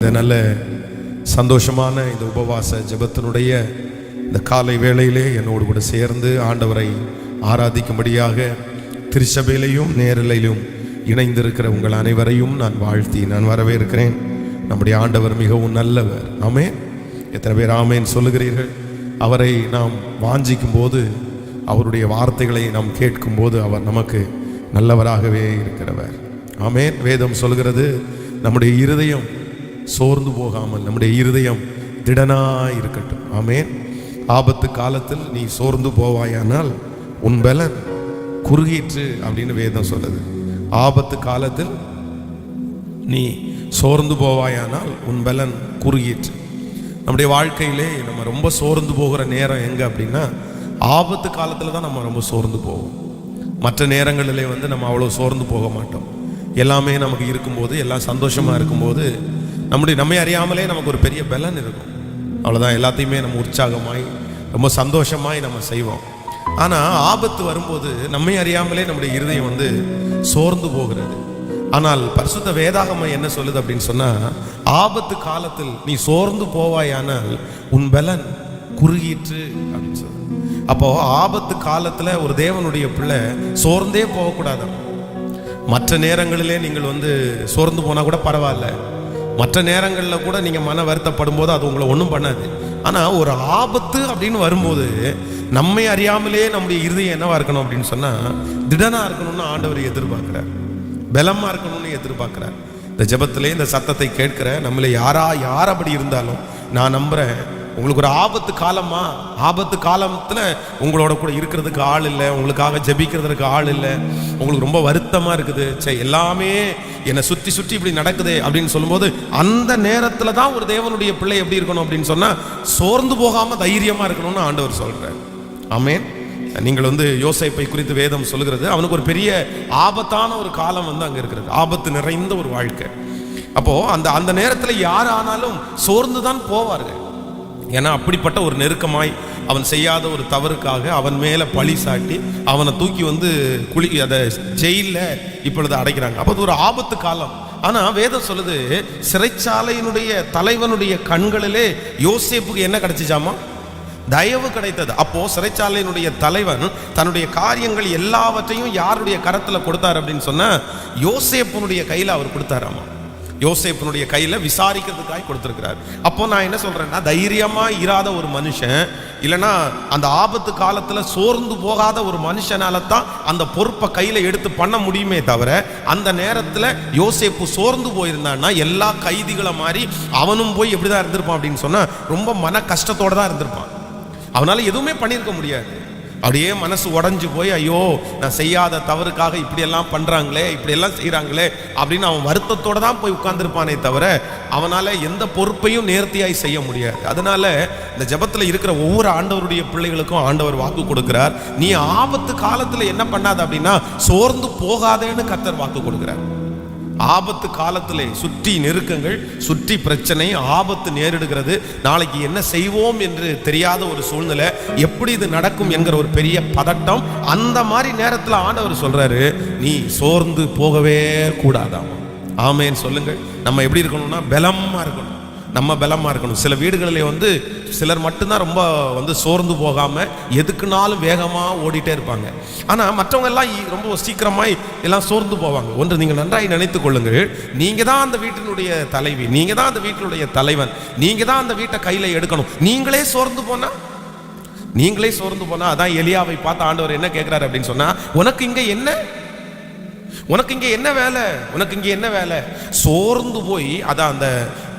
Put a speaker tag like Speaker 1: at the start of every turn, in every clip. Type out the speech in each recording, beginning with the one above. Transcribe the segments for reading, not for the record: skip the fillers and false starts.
Speaker 1: இந்த நல்ல சந்தோஷமான இந்த உபவாச ஜெபத்தினுடைய இந்த காலை வேளையிலே என்னோடு கூட சேர்ந்து ஆண்டவரை ஆராதிக்கும்படியாக திருச்சபையிலையும் நேரலையிலும் இணைந்திருக்கிற உங்கள் அனைவரையும் நான் வாழ்த்தி நான் வரவேற்கிறேன். நம்முடைய ஆண்டவர் மிகவும் நல்லவர். ஆமென். எத்தனை பேர் ஆமென் சொல்லுகிறீர்கள்? அவரை நாம் வாஞ்சிக்கும் போது, அவருடைய வார்த்தைகளை நாம் கேட்கும் போது அவர் நமக்கு நல்லவராகவே இருக்கிறவர். ஆமென். வேதம் சொல்கிறது, நம்முடைய இருதயம் சோர்ந்து போகாமல் நம்முடைய இருதயம் திடனாய் இருக்கட்டும். ஆமென். ஆபத்து காலத்தில் நீ சோர்ந்து போவாயானால் உன் பலன் குறுகிற்று அப்படின்னு வேதம் சொல்லுது. ஆபத்து காலத்தில் நீ சோர்ந்து போவாயானால் உன் பலன் குறுகிற்று. நம்முடைய வாழ்க்கையிலே நம்ம ரொம்ப சோர்ந்து போகிற நேரம் எங்க அப்படின்னா, ஆபத்து காலத்தில் தான் நம்ம ரொம்ப சோர்ந்து போவோம். மற்ற நேரங்களிலே நம்ம அவ்வளோ சோர்ந்து போக மாட்டோம். எல்லாமே நமக்கு இருக்கும்போது, எல்லாம் சந்தோஷமாக இருக்கும்போது நம்மை அறியாமலே நமக்கு ஒரு பெரிய பலன் இருக்கும். அவ்வளோதான். எல்லாத்தையுமே நம்ம உற்சாகமாய் ரொம்ப சந்தோஷமாய் நம்ம செய்வோம். ஆனால் ஆபத்து வரும்போது நம்மை அறியாமலே நம்முடைய இருதயம் சோர்ந்து போகிறது. ஆனால் பரிசுத்த வேதாகமம் என்ன சொல்லுது அப்படின்னு சொன்னால், ஆபத்து காலத்தில் நீ சோர்ந்து போவாயானால் உன் பலன் குறுகிற்று அப்படின்னு சொல்லுது. அப்போ ஆபத்து காலத்தில் ஒரு தேவனுடைய பிள்ளை சோர்ந்தே போகக்கூடாது. மற்ற நேரங்களிலே நீங்கள் சோர்ந்து போனால் கூட பரவாயில்ல, மற்ற நேரங்களில் கூட நீங்கள் மன வருத்தப்படும் போது அது உங்களை ஒன்றும் பண்ணாது. ஆனால் ஒரு ஆபத்து அப்படின்னு வரும்போது நம்மை அறியாமலே நம்முடைய இருதயம் என்னவா இருக்கணும் அப்படின்னு சொன்னால், திடனாக இருக்கணும்னு ஆண்டவர் எதிர்பார்க்கிறார், பலமாக இருக்கணும்னு எதிர்பார்க்கிறார். இந்த ஜெபத்திலே இந்த சத்தத்தை கேட்கிற நம்மளை யார் அப்படி இருந்தாலும் நான் நம்புகிறேன், உங்களுக்கு ஒரு ஆபத்து காலமா, ஆபத்து காலத்தில் உங்களோட கூட இருக்கிறதுக்கு ஆள் இல்லை, உங்களுக்காக ஜெபிக்கிறதுக்கு ஆள் இல்லை, உங்களுக்கு ரொம்ப வருத்தமாக இருக்குது, எல்லாமே என்னை சுற்றி சுற்றி இப்படி நடக்குது அப்படின்னு சொல்லும்போது, அந்த நேரத்தில் தான் ஒரு தேவனுடைய பிள்ளை எப்படி இருக்கணும் அப்படின்னு சொன்னால், சோர்ந்து போகாமல் தைரியமாக இருக்கணும்னு ஆண்டவர் சொல்கிறார். ஆமென். நீங்கள் யோசேப்பை குறித்து வேதம் சொல்லுகிறது, அவனுக்கு ஒரு பெரிய ஆபத்தான ஒரு காலம் அங்கே இருக்கிறது, ஆபத்து நிறைந்த ஒரு வாழ்க்கை. அப்போது அந்த நேரத்தில் யார் ஆனாலும் சோர்ந்து தான் போவார்கள். ஏன்னா அப்படிப்பட்ட ஒரு நெருக்கமாய் அவன் செய்யாத ஒரு தவறுக்காக அவன் மேலே பழி சாட்டி அவனை தூக்கி அதை ஜெயிலில் இப்பொழுது அடைக்கிறாங்க. அப்போ அது ஒரு ஆபத்து காலம். ஆனால் வேதம் சொல்லுது, சிறைச்சாலையினுடைய தலைவனுடைய கண்களிலே யோசேப்புக்கு என்ன கிடைச்சிச்சாமா? தயவு கிடைத்தது. அப்போ சிறைச்சாலையினுடைய தலைவன் தன்னுடைய காரியங்கள் எல்லாவற்றையும் யாருடைய கரத்தில் கொடுத்தார் அப்படின்னு சொன்னா, யோசேப்புனுடைய கையில் அவர் கொடுத்தாராமா. யோசேப்பினுடைய கையில விசாரிக்கிறதுக்காக கொடுத்திருக்கிறார். அப்போ நான் என்ன சொல்றேன்னா, தைரியமா இராத ஒரு மனுஷன், இல்லைன்னா அந்த ஆபத்து காலத்துல சோர்ந்து போகாத ஒரு மனுஷனால தான் அந்த பொறுப்பை கையில எடுத்து பண்ண முடியுமே தவிர, அந்த நேரத்துல யோசேப்பு சோர்ந்து போயிருந்தான்னா எல்லா கைதிகளை மாதிரி அவனும் போய் எப்படிதான் இருந்திருப்பான் அப்படின்னு சொன்னா, ரொம்ப மன கஷ்டத்தோட தான் இருந்திருப்பான். அவனால எதுவுமே பண்ணியிருக்க முடியாது. அப்படியே மனசு உடஞ்சு போய், ஐயோ நான் செய்யாத தவறுக்காக இப்படியெல்லாம் பண்ணுறாங்களே, இப்படியெல்லாம் செய்கிறாங்களே அப்படின்னு அவன் வருத்தத்தோடு தான் போய் உட்கார்ந்துருப்பானே தவிர, அவனால் எந்த பொறுப்பையும் நேர்த்தியாய் செய்ய முடியாது. அதனால இந்த ஜெபத்தில் இருக்கிற ஒவ்வொரு ஆண்டவருடைய பிள்ளைகளுக்கும் ஆண்டவர் வாக்கு கொடுக்கிறார், நீ ஆபத்து காலத்தில் என்ன பண்ணாத அப்படின்னா சோர்ந்து போகாதேன்னு கர்த்தர் வாக்கு கொடுக்கிறார். ஆபத்து காலத்திலே சுற்றி நெருக்கங்கள், சுற்றி பிரச்சனை, ஆபத்து நேரிடுகிறது. நாளைக்கு என்ன செய்வோம் என்று தெரியாத ஒரு சூழ்நிலை, எப்படி இது நடக்கும் என்கிற ஒரு பெரிய பதட்டம். அந்த மாதிரி நேரத்தில் ஆண்டவர் சொல்றாரு, நீ சோர்ந்து போகவே கூடாதாம். ஆமேன்னு சொல்லுங்கள். நம்ம எப்படி இருக்கணும்னா பலமா இருக்கணும், நம்ம பலமா இருக்கணும். சில வீடுகளிலே சிலர் மட்டும்தான் ரொம்ப சோர்ந்து போகாம எதுக்குனாலும் வேகமா ஓடிட்டே இருப்பாங்க. ஆனா மற்றவங்க எல்லாம் ரொம்ப சீக்கிரமாய் எல்லாம் சோர்ந்து போவாங்க. ஒன்று நீங்கள் நன்றாய் நினைத்துக் கொள்ளுங்கள், நீங்க தான் அந்த வீட்டினுடைய தலைவி, நீங்க தான் அந்த வீட்டினுடைய தலைவன், நீங்க தான் அந்த வீட்டை கையில எடுக்கணும். நீங்களே சோர்ந்து போனா அதான் எலியாவை பார்த்து ஆண்டவர் என்ன கேட்கிறாரு அப்படின்னு சொன்னா, உனக்கு இங்க என்ன வேலை, உனக்கு இங்க என்ன வேலை? சோர்ந்து போய் அதான்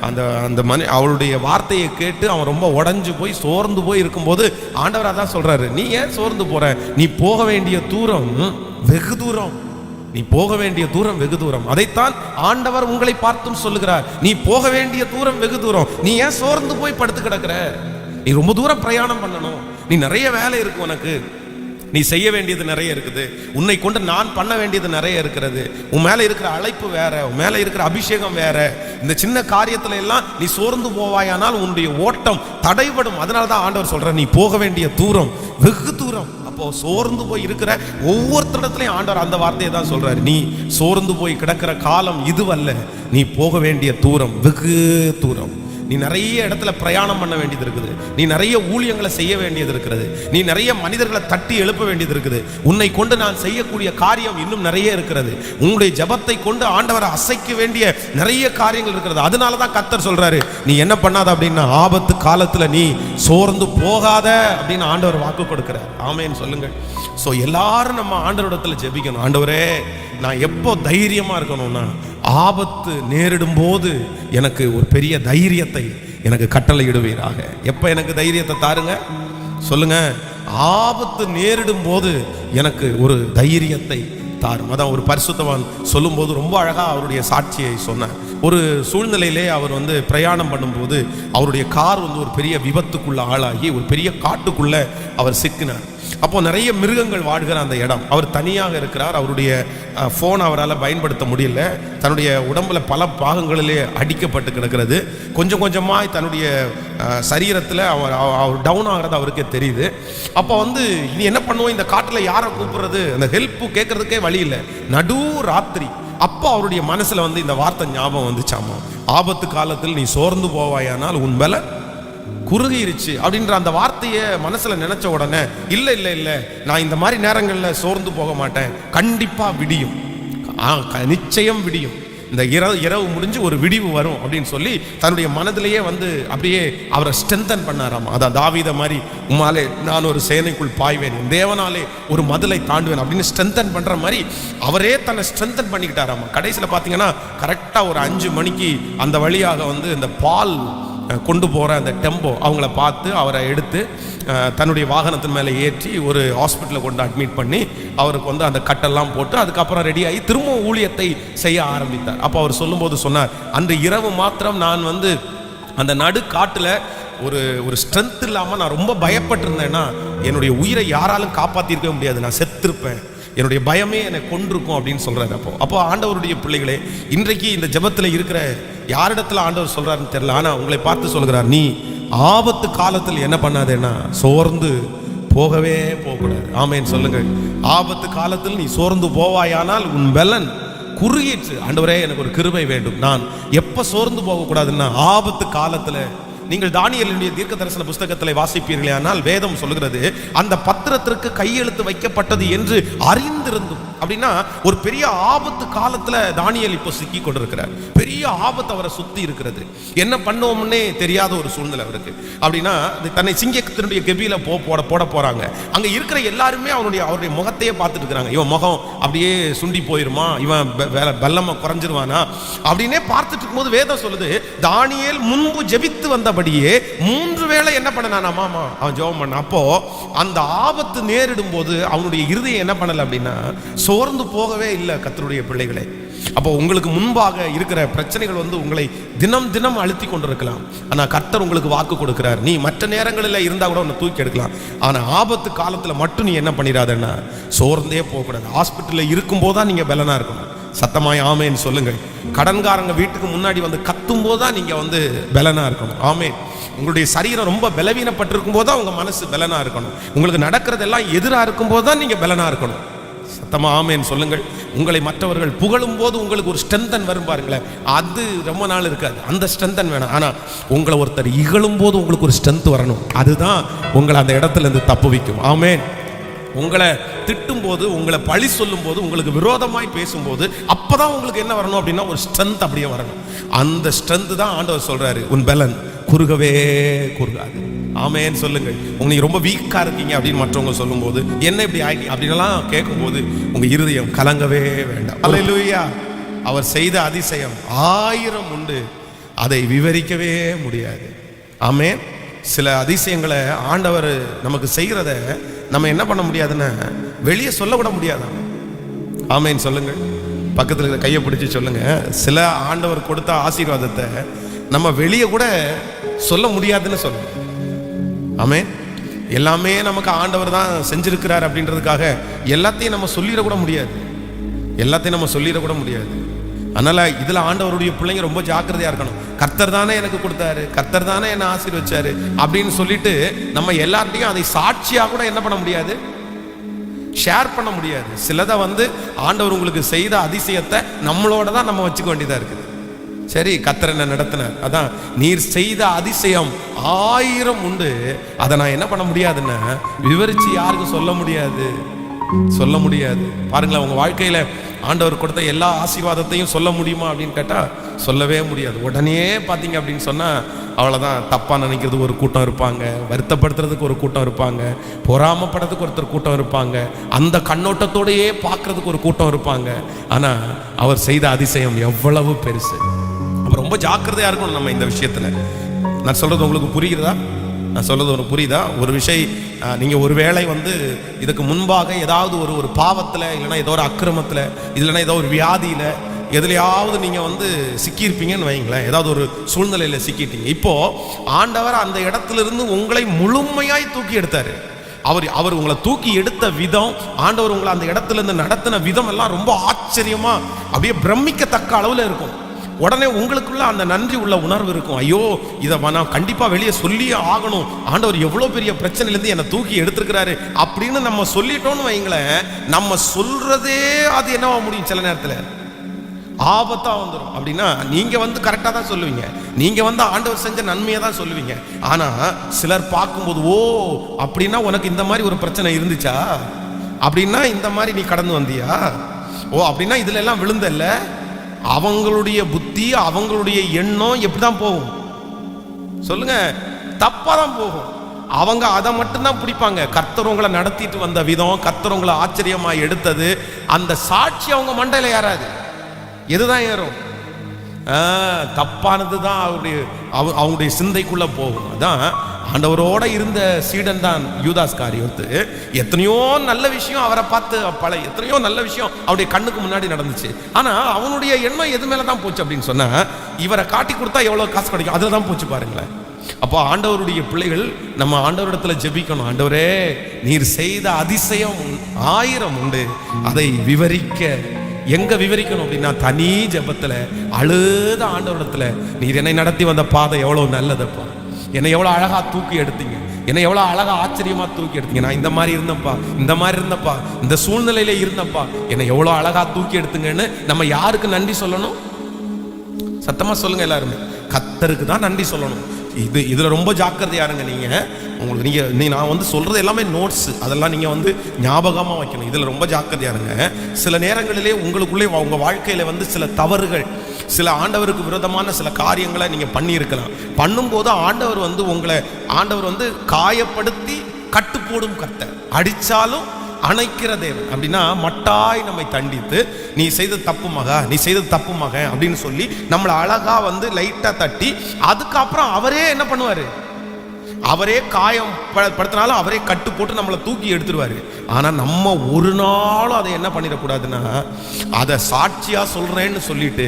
Speaker 1: அந்த அவளுடைய வார்த்தையை கேட்டு அவன் ரொம்ப உடஞ்சு போய் சோர்ந்து போய் இருக்கும்போது ஆண்டவர் அதான் சொல்றாரு, நீ ஏன் சோர்ந்து போற? நீ போக வேண்டிய தூரம் வெகு தூரம், நீ போக வேண்டிய தூரம் வெகு தூரம். அதைத்தான் ஆண்டவர் உங்களை பார்த்தும் சொல்லுகிறார், நீ போக வேண்டிய தூரம் வெகு தூரம். நீ ஏன் சோர்ந்து போய் படுத்து கிடக்குற? நீ ரொம்ப தூரம் பிரயாணம் பண்ணணும், நீ நிறைய வேலை இருக்கு, உனக்கு நீ செய்ய வேண்டியது நிறைய இருக்குது, உன்னை கொண்டு நான் பண்ண வேண்டியது நிறைய இருக்கிறது, உன் மேல இருக்கிற அழைப்பு வேற, உன் மேல இருக்கிற அபிஷேகம் வேற. இந்த சின்ன காரியத்துல எல்லாம் நீ சோர்ந்து போவாயானால் உன்னுடைய ஓட்டம் தடைபடும். அதனாலதான் ஆண்டவர் சொல்ற, நீ போக வேண்டிய தூரம் வெகு தூரம். அப்போ சோர்ந்து போய் இருக்கிற ஒவ்வொருத்தரிடத்துலையும் ஆண்டவர் அந்த வார்த்தையை தான் சொல்றாரு. நீ சோர்ந்து போய் கிடக்கிற காலம் இதுவல்ல, நீ போக வேண்டிய தூரம் வெகு தூரம். நீ நிறைய இடத்துல பிரயாணம் பண்ண வேண்டியது இருக்குது, நீ நிறைய ஊழியங்களை செய்ய வேண்டியது இருக்கிறது, நீ நிறைய மனிதர்களை தட்டி எழுப்ப வேண்டியது இருக்குது. உன்னை கொண்டு நான் செய்யக்கூடிய காரியம் இன்னும் நிறைய இருக்கிறது. உங்களுடைய ஜெபத்தை கொண்டு ஆண்டவரை அசைக்க வேண்டிய நிறைய காரியங்கள் இருக்கிறது. அதனால தான் கர்த்தர் சொல்றாரு, நீ என்ன பண்ணாத அப்படின்னா ஆபத்து காலத்துல நீ சோர்ந்து போகாத அப்படின்னு ஆண்டவர் வாக்கு கொடுக்கிறார். ஆமென் சொல்லுங்கள். ஸோ எல்லாரும் நம்ம ஆண்டவரிடத்துல ஜெபிக்கணும். ஆண்டவரே, நான் எப்போ தைரியமா இருக்கணும்னா ஆபத்து நேரிடும் போது எனக்கு ஒரு பெரிய தைரியத்தை எனக்கு கட்டளை இடுவீராக. எப்ப எனக்கு தைரியத்தை தாருங்க சொல்லுங்க. ஆபத்து நேரிடும் போது எனக்கு ஒரு தைரியத்தை தாரும். அதான் ஒரு பரிசுத்தவான் சொல்லும் போது ரொம்ப அழகா அவருடைய சாட்சியை சொன்னார். ஒரு சூழ்நிலையிலே அவர் பிரயாணம் பண்ணும்போது அவருடைய கார் ஒரு பெரிய விபத்துக்குள்ள ஆளாகி ஒரு பெரிய காட்டுக்குள்ள அவர் சிக்கினார். அப்போ நிறைய மிருகங்கள் வாழ்கிற அந்த இடம். அவர் தனியாக இருக்கிறார். அவருடைய ஃபோன் அவரால் பயன்படுத்த முடியல. தன்னுடைய உடம்புல பல பாகங்களிலே அடிக்கப்பட்டு கிடக்கிறது. கொஞ்சம் கொஞ்சமாக தன்னுடைய சரீரத்தில் அவர் டவுன் ஆகிறது அவருக்கே தெரியுது. அப்போ இனி என்ன பண்ணுவோம், இந்த காட்டில் யாரை கூப்பிடுறது, அந்த ஹெல்ப்பு கேட்கறதுக்கே வழி இல்லை. நடு ராத்திரி. அப்போ அவருடைய மனசுல இந்த வார்த்தை ஞாபகம் வந்துச்சாமா, ஆபத்து காலத்தில் நீ சோர்ந்து போவாயானால் உன் மேல குறுகிருச்சு அப்படின்ற அந்த வார்த்தையை மனசுல நினைச்ச உடனே இல்ல இல்ல இல்ல, நான் இந்த மாதிரி நேரங்கள்ல சோர்ந்து போக மாட்டேன், கண்டிப்பா விடியும், நிச்சயம் விடியும், இந்த இரவு முடிஞ்சு ஒரு விடிவு வரும் அப்படின்னு சொல்லி தன்னுடைய மனதிலேயே அப்படியே அவரை ஸ்ட்ரென்தன் பண்ணாராமா. அதான் தாவீத மாதிரி, உம்மாலே நான் ஒரு சேனைக்குள் பாய்வேன், தேவனாலே ஒரு மதிலை தாண்டுவேன் அப்படின்னு ஸ்ட்ரென்தன் பண்ற மாதிரி அவரே தன்னை ஸ்ட்ரென்தன் பண்ணிக்கிட்டாராமா. கடைசியில் பார்த்தீங்கன்னா கரெக்டா ஒரு 5 மணிக்கு அந்த வழியாக இந்த பால் கொண்டு போகிற அந்த டெம்போ அவங்கள பார்த்து அவரை எடுத்து தன்னுடைய வாகனத்தின் மேலே ஏற்றி ஒரு ஹாஸ்பிட்டலில் கொண்டு அட்மிட் பண்ணி அவருக்கு அந்த கட்டெல்லாம் போட்டு அதுக்கப்புறம் ரெடியாகி திரும்பவும் ஊழியத்தை செய்ய ஆரம்பித்தார். அப்போ அவர் சொல்லும்போது சொன்னார், அன்று இரவு மாத்திரம் நான் அந்த நடு காட்டில் ஒரு ஸ்ட்ரென்த் இல்லாமல் நான் ரொம்ப பயப்பட்டிருந்தேன்னா என்னுடைய உயிரை யாராலும் காப்பாற்றிருக்க முடியாது, நான் செத்திருப்பேன், என்னுடைய பயமே என்னை கொண்டிருக்கும் அப்படின்னு சொல்றாரு. அப்போ ஆண்டவருடைய பிள்ளைகளே, இன்றைக்கு இந்த ஜெபத்தில் இருக்கிற யாரிடத்துல ஆண்டவர் சொல்றாருன்னு தெரியல, ஆனா உங்களை பார்த்து சொல்கிறார், நீ ஆபத்து காலத்தில் என்ன பண்ணாதேன்னா சோர்ந்து போகவே போகக்கூடாது. ஆமேன் சொல்லுங்கள். ஆபத்து காலத்தில் நீ சோர்ந்து போவாயானால் உன் பலன் குறுகிற்று. ஆண்டவரே, எனக்கு ஒரு கிருபை வேண்டும், நான் எப்ப சோர்ந்து போகக்கூடாதுன்னா ஆபத்து காலத்துல. நீங்கள் தானியேலினுடைய தீர்க்க தரிசன புஸ்தகத்தில் வாசிப்பீர்களே, ஆனால் வேதம் சொல்கிறது, அந்த பத்திரத்திற்கு கையெழுத்து வைக்கப்பட்டது என்று அறிந்திருந்தும், அப்படின்னா ஒரு பெரிய ஆபத்து காலத்துல தானியேல் இப்போ சிக்கி கொண்டிருக்கிறார். பெரிய ஆபத்து அவரை சுத்தி இருக்கிறது. என்ன பண்ணுவோம்னே தெரியாத ஒரு சூழ்நிலை அவருக்கு. அப்படின்னா தன்னை சிங்கத்தினுடைய கெபியில போட போறாங்க. அங்க இருக்கிற எல்லாருமே அவருடைய முகத்தையே பார்த்துட்டு இருக்கிறாங்க. இவன் முகம் அப்படியே சுண்டி போயிருமா, இவன் பல்லமா குறைஞ்சிருவானா அப்படின்னே பார்த்துட்டு இருக்கும்போது வேதம் சொல்லுது, தானியேல் முன்பு ஜெபித்து வந்தபடியே 3 வேளை என்ன பண்ணானாமா, அவன் ஜெபம் பண்ண. அப்போ அந்த ஆபத்து நேரிடும் போது அவனுடைய இருதயம் என்ன பண்ணல அப்படின்னா சோர்ந்து போகவே இல்லை. கர்த்தருடைய பிள்ளைகளே, அப்போ உங்களுக்கு முன்பாக இருக்கிற பிரச்சனைகள் உங்களை தினம் தினம் அழுத்தி கொண்டிருக்கலாம். ஆனா கர்த்தர் உங்களுக்கு வாக்கு கொடுக்கிறார், நீ மற்ற நேரங்களில் இருந்தா கூட உன்னை தூக்கி எடுக்கலாம், ஆனா ஆபத்து காலத்துல மட்டும் நீ என்ன பண்ணிடாதன்னா சோர்ந்தே போகக்கூடாது. ஹாஸ்பிட்டலில் இருக்கும் போதுதான் நீங்க பலனா இருக்கணும். சத்தமாய் ஆமேன்னு சொல்லுங்கள். கடன்காரங்க வீட்டுக்கு முன்னாடி கத்தும் போதுதான் நீங்க பலனா இருக்கணும். ஆமேன். உங்களுடைய சரீரம் ரொம்ப பலவீனப்பட்டிருக்கும் போதுதான் உங்க மனசு பலனா இருக்கணும். உங்களுக்கு நடக்கிறதெல்லாம் எதிராக இருக்கும் போதுதான் நீங்க பலனா இருக்கணும். சத்தமா ஆமேன்னு சொல்லுங்கள். உங்களை மற்றவர்கள் புகழும் போது உங்களுக்கு ஒரு ஸ்ட்ரென்தன் வரும் பாருங்களேன், அது ரொம்ப நாள் இருக்காது, அந்த ஸ்ட்ரென்தன் வேணும். ஆனா உங்களை ஒருத்தர் இகழும் போது உங்களுக்கு ஒரு ஸ்ட்ரென்த் வரணும், அதுதான் உங்களை அந்த இடத்துல இருந்து தப்பு வைக்கும். ஆமேன். உங்களை திட்டும் போது, உங்களை பழி சொல்லும் போது, உங்களுக்கு விரோதமாய் பேசும்போது, அப்பதான் உங்களுக்கு என்ன வரணும் அப்படின்னா ஒரு ஸ்ட்ரென்த் அப்படியே வரணும். அந்த ஸ்ட்ரென்த் தான் ஆண்டவர் சொல்றாரு, உன் பலன் குறுகவே குறுகாது. ஆமேன்னு சொல்லுங்கள். நீங்க ரொம்ப வீக்கா இருக்கீங்க அப்படின்னு மற்றவங்க சொல்லும் போது, என்ன இப்படி ஆகி அப்படின்லாம் கேட்கும் போது உங்க இருதயம் கலங்கவே வேண்டாம். அல்லேலூயா. அவர் செய்த அதிசயம் 1000 உண்டு, அதை விவரிக்கவே முடியாது. ஆமேன். சில அதிசயங்களை ஆண்டவர் நமக்கு செய்கிறத நம்ம என்ன பண்ண முடியாதுன்னா வெளியே சொல்லக்கூட முடியாதான். ஆமேன்னு சொல்லுங்கள். பக்கத்தில் இருக்கிற கையை பிடிச்சி சொல்லுங்க, சில ஆண்டவர் கொடுத்த ஆசீர்வாதத்தை நம்ம வெளியே கூட சொல்ல முடியாதுன்னு சொல்லுங்க. ஆமேன். எல்லாமே நமக்கு ஆண்டவர் தான் செஞ்சிருக்கிறார் அப்படின்றதுக்காக எல்லாத்தையும் நம்ம சொல்லிடக்கூட முடியாது, எல்லாத்தையும் நம்ம சொல்லிடக்கூட முடியாது. அதனால இதுல ஆண்டவருடைய பிள்ளைங்க ரொம்ப ஜாக்கிரதையா இருக்கணும். கர்த்தர் தானே எனக்கு கொடுத்தாரு, கர்த்தர் தானே என்ன ஆசீர்வதிச்சாரு அப்படின்னு சொல்லிட்டு நம்ம எல்லார்ட்டையும் அதை சாட்சியா கூட என்ன பண்ண முடியாது, ஷேர் பண்ண முடியாது. சிலதை வந்து ஆண்டவர் உங்களுக்கு செய்த அதிசயத்தை நம்மளோட தான் நம்ம வச்சுக்க வேண்டியதா இருக்குது. சரி, கர்த்தர் என்ன நடத்தினார், அதான் நீர் செய்த அதிசயம் 1000 உண்டு, அதை நான் என்ன பண்ண முடியாதுன்னா விவரிச்சு யாருக்கும் சொல்ல முடியாது. பாருங்களேன், உங்க வாழ்க்கையில ஆண்டவர் கொடுத்த எல்லா ஆசீர்வாதத்தையும் சொல்ல முடியுமா அப்படின்னு கேட்டா சொல்லவே முடியாது. உடனே பார்த்தீங்க அப்படின்னு சொன்னா அவ்வளோதான். தப்பா நினைக்கிறதுக்கு ஒரு கூட்டம் இருப்பாங்க, வருத்தப்படுத்துறதுக்கு ஒரு கூட்டம் இருப்பாங்க, பொறாமப்படுறதுக்கு ஒருத்தர் கூட்டம் இருப்பாங்க, அந்த கண்ணோட்டத்தோடையே பார்க்கறதுக்கு ஒரு கூட்டம் இருப்பாங்க. ஆனா அவர் செய்த அதிசயம் எவ்வளவு பெருசு. அப்ப ரொம்ப ஜாக்கிரதையா இருக்கணும் நம்ம இந்த விஷயத்துல. நான் சொல்றது உங்களுக்கு புரியுதா? ஒரு விஷயம், நீங்க ஒரு வேளை வந்து இதுக்கு முன்பாக ஏதாவது ஒரு பாவத்துல, இல்லைன்னா ஏதோ ஒரு அக்கிரமத்துல, இல்லைன்னா ஏதோ ஒரு வியாதியில, எதுலையாவது நீங்க வந்து சிக்கியிருப்பீங்கன்னு வைங்களேன். ஏதாவது ஒரு சூழ்நிலையில சிக்கிட்டீங்க. இப்போ ஆண்டவர் அந்த இடத்துல இருந்து உங்களை முழுமையாய் தூக்கி எடுத்தாரு. அவர் உங்களை தூக்கி எடுத்த விதம், ஆண்டவர் உங்களை அந்த இடத்துல இருந்து நடத்தின விதம் எல்லாம் ரொம்ப ஆச்சரியமா, அப்படியே பிரமிக்கத்தக்க அளவுல இருக்கும். உடனே உங்களுக்குள்ள அந்த நன்றி உள்ள உணர்வு இருக்கும். ஐயோ, இதை நான் கண்டிப்பா வெளியே சொல்லியே ஆகணும், ஆண்டவர் எவ்வளவு பெரிய பிரச்சனையிலேருந்து என்னை தூக்கி எடுத்திருக்கிறாரு அப்படின்னு நம்ம சொல்லிட்டோம்னு வைங்களேன். நம்ம சொல்றதே அது என்னவா முடியும், சில நேரத்துல ஆபத்தா வந்துடும். அப்படின்னா நீங்க வந்து கரெக்டா தான் சொல்லுவீங்க, நீங்க வந்து ஆண்டவர் செஞ்ச நன்மையை தான் சொல்லுவீங்க. ஆனா சிலர் பார்க்கும்போது, ஓ அப்படின்னா உனக்கு இந்த மாதிரி ஒரு பிரச்சனை இருந்துச்சா, அப்படின்னா இந்த மாதிரி நீ கடந்து வந்தியா, ஓ அப்படின்னா இதுல எல்லாம் விழுந்தல்ல. அவங்களுடைய புத்தி, அவங்களுடைய எண்ணம் எப்படிதான் போகும் சொல்லுங்க? தப்பா தான் போகும். அவங்க அதை மட்டும்தான் பிடிப்பாங்க. கர்த்தர் உங்களை நடத்திட்டு வந்த விதம், கர்த்தர் உங்களை ஆச்சரியமா எடுத்தது, அந்த சாட்சி அவங்க மண்டையில ஏறாது. எதுதான் ஏறும்? தப்பானது தான் அவங்களுடைய சிந்தைக்குள்ள போகும். அதான் ஆண்டவரோட இருந்த சீடன் தான் யூதாஸ் காரியோத்து. எத்தனையோ நல்ல விஷயம் அவரை பார்த்து எத்தனையோ நல்ல விஷயம் அவருடைய கண்ணுக்கு முன்னாடி நடந்துச்சு. ஆனா அவனுடைய எண்ணம் எது மேலதான் போச்சு அப்படின்னு சொன்னா, இவரை காட்டி கொடுத்தா எவ்வளவு காசு கிடைக்கும், அதுல தான் போச்சு. பாருங்களேன், அப்போ ஆண்டவருடைய பிள்ளைகள் நம்ம ஆண்டவரிடத்துல ஜெபிக்கணும். ஆண்டவரே, நீர் செய்த அதிசயம் 1000 உண்டு, அதை விவரிக்க எங்க விவரிக்கணும் அப்படின்னா தனி ஜெபத்துல அழுத ஆண்டவரிடத்துல, நீர் என்னை நடத்தி வந்த பாதை எவ்வளவு நல்லதப்பா, என்னை எவ்வளவு அழகா தூக்கி எடுத்தீங்க, என்னை எவ்வளவு அழகா ஆச்சரியமா தூக்கி எடுத்தீங்க, நான் இந்த மாதிரி இருந்தப்பா, இந்த சூழ்நிலையில இருந்தப்பா, என்னை எவ்வளவு அழகா தூக்கி எடுத்துங்கன்னு நம்ம யாருக்கு நன்றி சொல்லணும்? சத்தமா சொல்லுங்க எல்லாருமே. கர்த்தருக்கு தான் நன்றி சொல்லணும். இதுல ரொம்ப ஜாக்கிரதையா இருங்க. உங்களுக்கு நான் வந்து சொல்றது எல்லாமே நோட்ஸ், அதெல்லாம் நீங்க வந்து ஞாபகமா வைக்கணும். இதுல ரொம்ப ஜாக்கிரதையா இருங்க. சில நேரங்களிலே உங்களுக்குள்ளே உங்க வாழ்க்கையில வந்து சில தவறுகள், சில ஆண்டவருக்கு விரோதமான சில காரியங்களை நீங்க பண்ணியிருக்கலாம். பண்ணும்போது ஆண்டவர் வந்து காயப்படுத்தி கட்டு போடும் கர்த்தர், அடிச்சாலும் அணைக்கிற தேவன். அப்படின்னா மட்டாய் நம்மை தண்டித்து, நீ செய்த தப்பு மக அப்படின்னு சொல்லி நம்மளை அழகா வந்து லைட்டா தட்டி, அதுக்கப்புறம் அவரே என்ன பண்ணுவாரு, அவரே காயம் படுத்தினாலும் அவரே கட்டு போட்டு நம்மளை தூக்கி எடுத்துருவாரு. ஆனா நம்ம ஒரு நாளும் அதை என்ன பண்ணிடக்கூடாதுன்னா, அதை சாட்சியா சொல்றேன்னு சொல்லிட்டு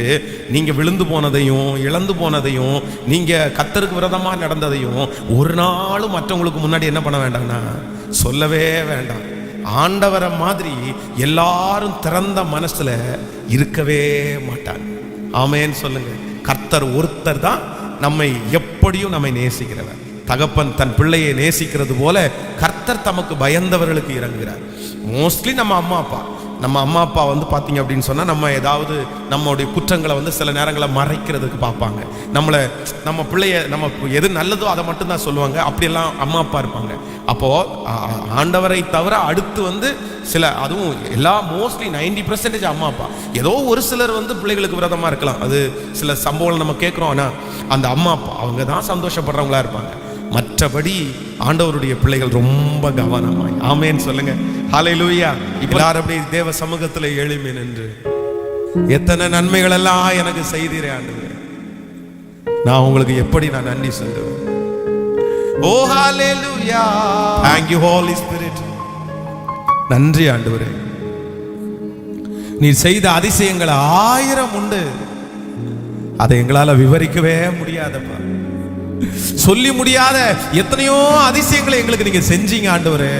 Speaker 1: நீங்க விழுந்து போனதையும் இழந்து போனதையும் நீங்க கர்த்தருக்கு விரோதமா நடந்ததையும் ஒரு நாளும் மற்றவங்களுக்கு முன்னாடி என்ன பண்ண வேண்டாம்னா சொல்லவே வேண்டாம். ஆண்டவரை மாதிரி எல்லாரும் திறந்த மனசுல இருக்கவே மாட்டாங்க. ஆமென் சொல்லுங்க. கர்த்தர் ஒருத்தர் தான் நம்மை எப்படியும் நம்மை நேசிக்கிறவர். தகப்பன் தன் பிள்ளையை நேசிக்கிறது போல கர்த்தர் தமக்கு பயந்தவர்களுக்கு இறங்குகிறார். மோஸ்ட்லி நம்ம அம்மா அப்பா வந்து பார்த்தீங்க அப்படின்னு சொன்னா, நம்ம ஏதாவது நம்மளுடைய குற்றங்களை வந்து சில நேரங்களில் மறைக்கிறதுக்கு பார்ப்பாங்க. நம்ம பிள்ளைய நம்ம எது நல்லதோ அதை மட்டும்தான் சொல்லுவாங்க. அப்படியெல்லாம் அம்மா அப்பா இருப்பாங்க. அப்போ ஆண்டவரை தவிர அடுத்து வந்து அதுவும் மோஸ்ட்லி 90% அம்மா அப்பா. ஏதோ ஒரு சிலர் வந்து பிள்ளைகளுக்கு விரோதமா இருக்கலாம், அது சில சம்பவங்கள் நம்ம கேட்கிறோம். ஆனா அந்த அம்மா அப்பா அவங்க தான் சந்தோஷப்படுறவங்களா இருப்பாங்க. மற்றபடி ஆண்டவருடைய பிள்ளைகள் ரொம்ப கவனமாய், ஆமென் சொல்லுங்க, ஹல்லேலூயா. இப்ப எல்லாரும் அப்படியே தேவ சமூகத்துல எழும்பி நின்று, எத்தனை நன்மைகள் எல்லாம் எனக்கு செய்தீரே ஆண்டவரே, நான் உங்களுக்கு எப்படி நான் நன்றி சொல்லுவேன். ஓ ஹல்லேலூயா, thank you holy spirit. நன்றி ஆண்டவரே, நீர் செய்த அதிசயங்கள் 1000 உண்டு, அதை எங்களால விவரிக்கவே முடியாதப்பா, சொல்லி முடியாத எத்தனையோ அதிசயங்களை எங்களுக்கு நீங்க செஞ்சீங்க ஆண்டவரே.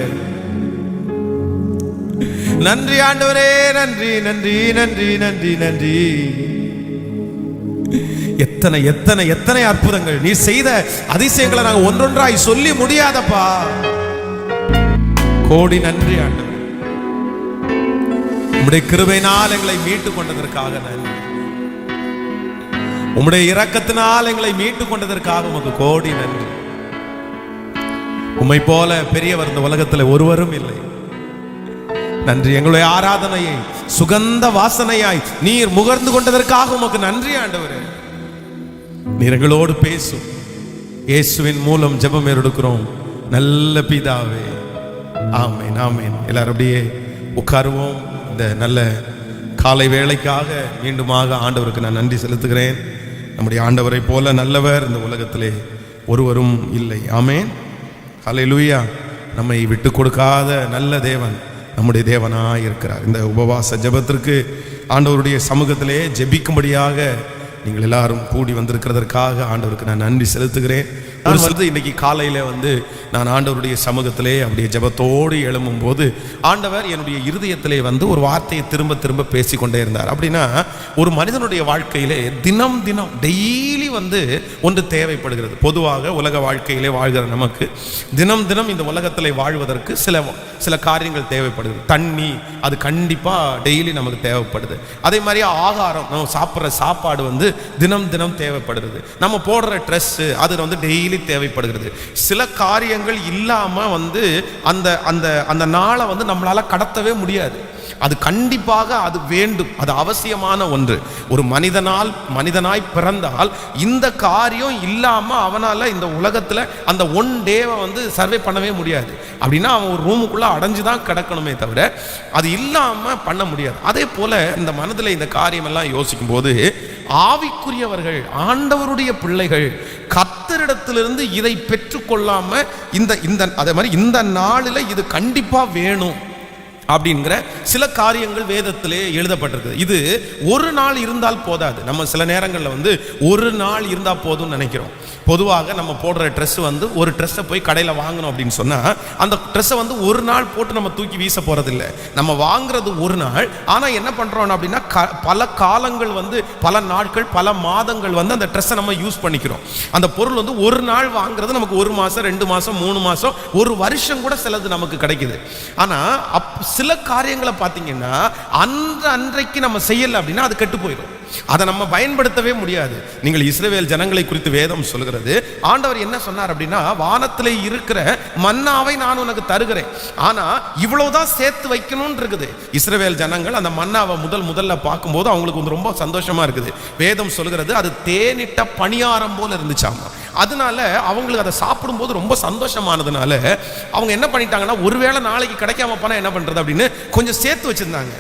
Speaker 1: நன்றி ஆண்டவரே, நன்றி நன்றி நன்றி நன்றி நன்றி. எத்தனை எத்தனை எத்தனை அற்புதங்கள் நீ செய்த அதிசயங்களை நாங்க ஒன்றொன்றாய் சொல்லி முடியாதப்பா. கோடி நன்றி ஆண்டவரே. உம்முடைய கிருபையினால் எங்களை மீட்டு கொண்டதற்காக நன்றி. உம்முடைய இரக்கத்தினால் எங்களை மீட்டு கொண்டதற்காக உமக்கு கோடி நன்றி. உம்மை போல பெரியவர் இந்த உலகத்தில் ஒருவரும் இல்லை. நன்றி. எங்களுடைய ஆராதனையை சுகந்த வாசனையாய் நீர் முகர்ந்து கொண்டதற்காக உமக்கு நன்றி ஆண்டவரே. நீர் எங்களோடு பேசும். இயேசுவின் மூலம் ஜெபம் எடுக்கிறோம் நல்ல பிதாவே, ஆமென் ஆமென். எல்லாரும் அப்படியே உட்காருவோம். இந்த நல்ல காலை வேளைக்காக மீண்டுமாக ஆண்டவருக்கு நான் நன்றி செலுத்துகிறேன். நம்முடைய ஆண்டவரை போல நல்லவர் இந்த உலகத்திலே ஒருவரும் இல்லை. ஆமென். ஹல்லேலூயா. நம்மை விட்டு கொடுக்காத நல்ல தேவன் நம்முடைய தேவனாய் இருக்கிறார். இந்த உபவாச ஜெபத்திற்கு ஆண்டவருடைய சமூகத்திலே ஜெபிக்கும்படியாக நீங்கள் எல்லாரும் கூடி வந்திருக்கிறதற்காக ஆண்டவருக்கு நான் நன்றி செலுத்துகிறேன். இன்னைக்கு காலையில நான் ஆண்டவருடைய சமூகத்திலே அப்படியே ஜெபத்தோடு எழும்பும் போது ஆண்டவர் என்னுடைய இருதயத்திலே ஒரு வார்த்தையை திரும்ப திரும்ப பேசிக்கொண்டே இருந்தார். அப்படின்னா ஒரு மனிதனுடைய வாழ்க்கையிலே தினம் தினம் டெய்லி ஒன்று தேவைப்படுகிறது. பொதுவாக உலக வாழ்க்கையிலே வாழ்கிற நமக்கு தினம் தினம் இந்த உலகத்திலே வாழ்வதற்கு சில காரியங்கள் தேவைப்படுது. தண்ணி அது கண்டிப்பா டெய்லி நமக்கு தேவைப்படுது. அதே மாதிரி ஆகாரம், நம்ம சாப்பிட்ற சாப்பாடு தினம் தினம் தேவைப்படுகிறது. நம்ம போடுற ட்ரெஸ் அது டெய்லி தேவைப்படுகிறது. சில காரியங்கள் இல்லாம அந்த அந்த அந்த நாளை நம்மளால கடத்தவே முடியாது. அது கண்டிப்பாக அது வேண்டும், அது அவசியமான ஒன்று. ஒரு மனிதனாய் பிறந்தால் இந்த காரியம் இல்லாம அவனால இந்த உலகத்துல அந்த ஒன் டேவை சர்வே பண்ணவே முடியாது. அப்படின்னா அவன் ஒரு ரூமுக்குள்ள அடைஞ்சுதான் கிடக்கணுமே தவிர அது இல்லாம பண்ண முடியாது. அதே போல இந்த மனதில் இந்த காரியம் எல்லாம் யோசிக்கும் போது ஆவிக்குரியவர்கள், ஆண்டவருடைய பிள்ளைகள் கர்த்தரிடத்திலிருந்து இதை பெற்றுக்கொள்ளாம அதே மாதிரி இந்த நாளில் இது கண்டிப்பா வேணும் அப்படிங்கிற சில காரியங்கள் வேதத்திலே எழுதப்பட்டிருக்கு. இது ஒரு நாள் இருந்தால் போதாது. நம்ம சில நேரங்களில் ஒரு நாள் இருந்தால் போதும்னு நினைக்கிறோம். பொதுவாக நம்ம போடுற ட்ரெஸ் ஒரு ட்ரெஸ்ஸை போய் கடையில் வாங்கணும் அப்படின்னு சொன்னால் அந்த ட்ரெஸ்ஸை ஒரு நாள் போட்டு நம்ம தூக்கி வீச போகிறதில்லை. நம்ம வாங்குறது ஒரு நாள். ஆனால் என்ன பண்ணுறோம் அப்படின்னா பல காலங்கள் பல நாட்கள் பல மாதங்கள் அந்த ட்ரெஸ்ஸை நம்ம யூஸ் பண்ணிக்கிறோம். அந்த பொருள் ஒரு நாள் வாங்குறது நமக்கு 1 மாதம் 2 மாதம் 3 மாதம் 1 வருஷம் கூட சிலது நமக்கு கிடைக்குது. ஆனால் சில காரியங்களை பார்த்தீங்கன்னா அன்றைக்கு நம்ம செய்யலை அப்படின்னா அது கெட்டு போயிடும். அதை நம்ம பயன்படுத்தவே முடியாது. நீங்கள் இஸ்ரவேல் ஜனங்களை குறித்து வேதம் சொல்கிறது. ஆண்டவர் என்ன சொன்னார் அப்படின்னா, வானத்திலே இருக்கிற மன்னாவை நான் உனக்கு தருகிறேன், ஆனா இவ்வளவுதான் சேர்த்து வைக்கணும்னு இருக்குது. இஸ்ரவேல் ஜனங்கள் அந்த மன்னாவை முதல்ல பார்க்கும்போது அவங்களுக்கு ரொம்ப சந்தோஷமா இருக்குது. வேதம் சொல்கிறது அது தேனிட்ட பணியாரம் போல இருந்துச்சாமா. அதனால அவங்களுக்கு அதை சாப்பிடும்போது ரொம்ப சந்தோஷமானதுனால அவங்க என்ன பண்ணிட்டாங்கன்னா, ஒருவேளை நாளைக்கு கிடைக்காம போனா என்ன பண்றது அப்படின்னு கொஞ்சம் சேர்த்து வச்சிருந்தாங்க.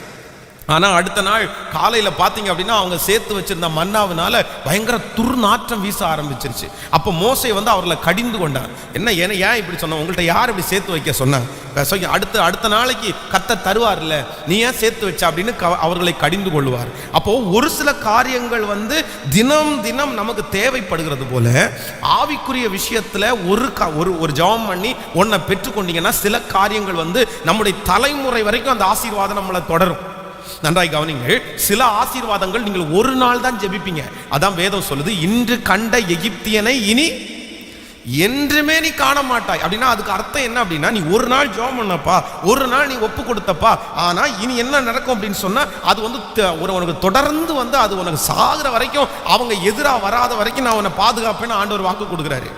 Speaker 1: ஆனால் அடுத்த நாள் காலையில் பார்த்தீங்க அப்படின்னா அவங்க சேர்த்து வச்சிருந்த மன்னாவினால பயங்கர துர்நாற்றம் வீச ஆரம்பிச்சிருச்சு. அப்போ மோசே அவர்களை கடிந்து கொண்டார். ஏன் இப்படி சொன்ன, உங்கள்கிட்ட யார் இப்படி சேர்த்து வைக்க சொன்னாங்க? அடுத்த நாளைக்கு கர்த்தர் தருவார்ல, நீ ஏன் சேர்த்து வச்ச அப்படின்னு அவர்களை கடிந்து கொள்வார். அப்போ ஒரு சில காரியங்கள் தினம் தினம் நமக்கு தேவைப்படுகிறது போல ஆவிக்குரிய விஷயத்துல ஒரு ஜெபம் பண்ணி ஒன்றை பெற்றுக்கொண்டீங்கன்னா சில காரியங்கள் நம்முடைய தலைமுறை வரைக்கும் அந்த ஆசீர்வாதம் நம்மளை தொடரும். நன்றாய் கவனிங்கள். சில ஆசீர்வாதங்கள் நீங்கள் ஒரு நாள் தான் ஜெபிப்பீங்க. அதான் வேதம் சொல்லுது, இன்று கண்ட எகிப்தியனை இனி என்றுமே நீ காண மாட்டாய். அப்படின்னா அதுக்கு அர்த்தம் என்ன அப்படின்னா, நீ ஒரு நாள் ஜெபம் பண்ணப்பா, ஒரு நாள் நீ ஒப்பு கொடுத்தப்பா, ஆனா இனி என்ன நடக்கும் அப்படின்னு சொன்னா அது உனக்கு தொடர்ந்து அது உனக்கு சாகுற வரைக்கும், அவங்க எதிராக வராத வரைக்கும் நான் உன்னை பாதுகாப்பேன்னு ஆண்டவர் வாக்கு கொடுக்குறாரு.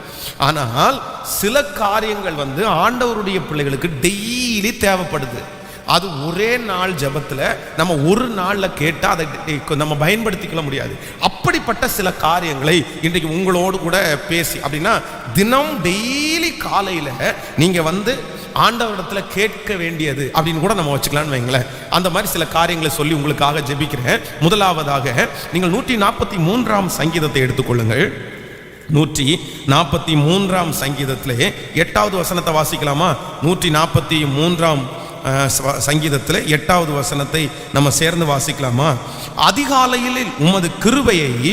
Speaker 1: ஆனால் சில காரியங்கள் ஆண்டவருடைய பிள்ளைகளுக்கு டெய்லி தேவைப்படுது. அது ஒரே நாள் ஜெபத்தில் நம்ம ஒரு நாளில் கேட்டால் அதை நம்ம பயன்படுத்திக்கொள்ள முடியாது. அப்படிப்பட்ட சில காரியங்களை இன்றைக்கு உங்களோடு கூட பேசி, அப்படின்னா தினம் டெய்லி காலையில் நீங்கள் ஆண்டவரிடத்தில் கேட்க வேண்டியது அப்படின்னு கூட நம்ம வச்சுக்கலான்னு வைங்களேன். அந்த மாதிரி சில காரியங்களை சொல்லி உங்களுக்காக ஜெபிக்கிறேன். முதலாவதாக நீங்கள் 143ஆம் சங்கீதத்தை எடுத்துக்கொள்ளுங்கள். 143ஆம் சங்கீதத்திலே 8வது வசனத்தை வாசிக்கலாமா? 143ஆம் சங்கீதத்தில் 8வது வசனத்தை நம்ம சேர்ந்து வாசிக்கலாமா? அதிகாலையில் உமது கிருபையை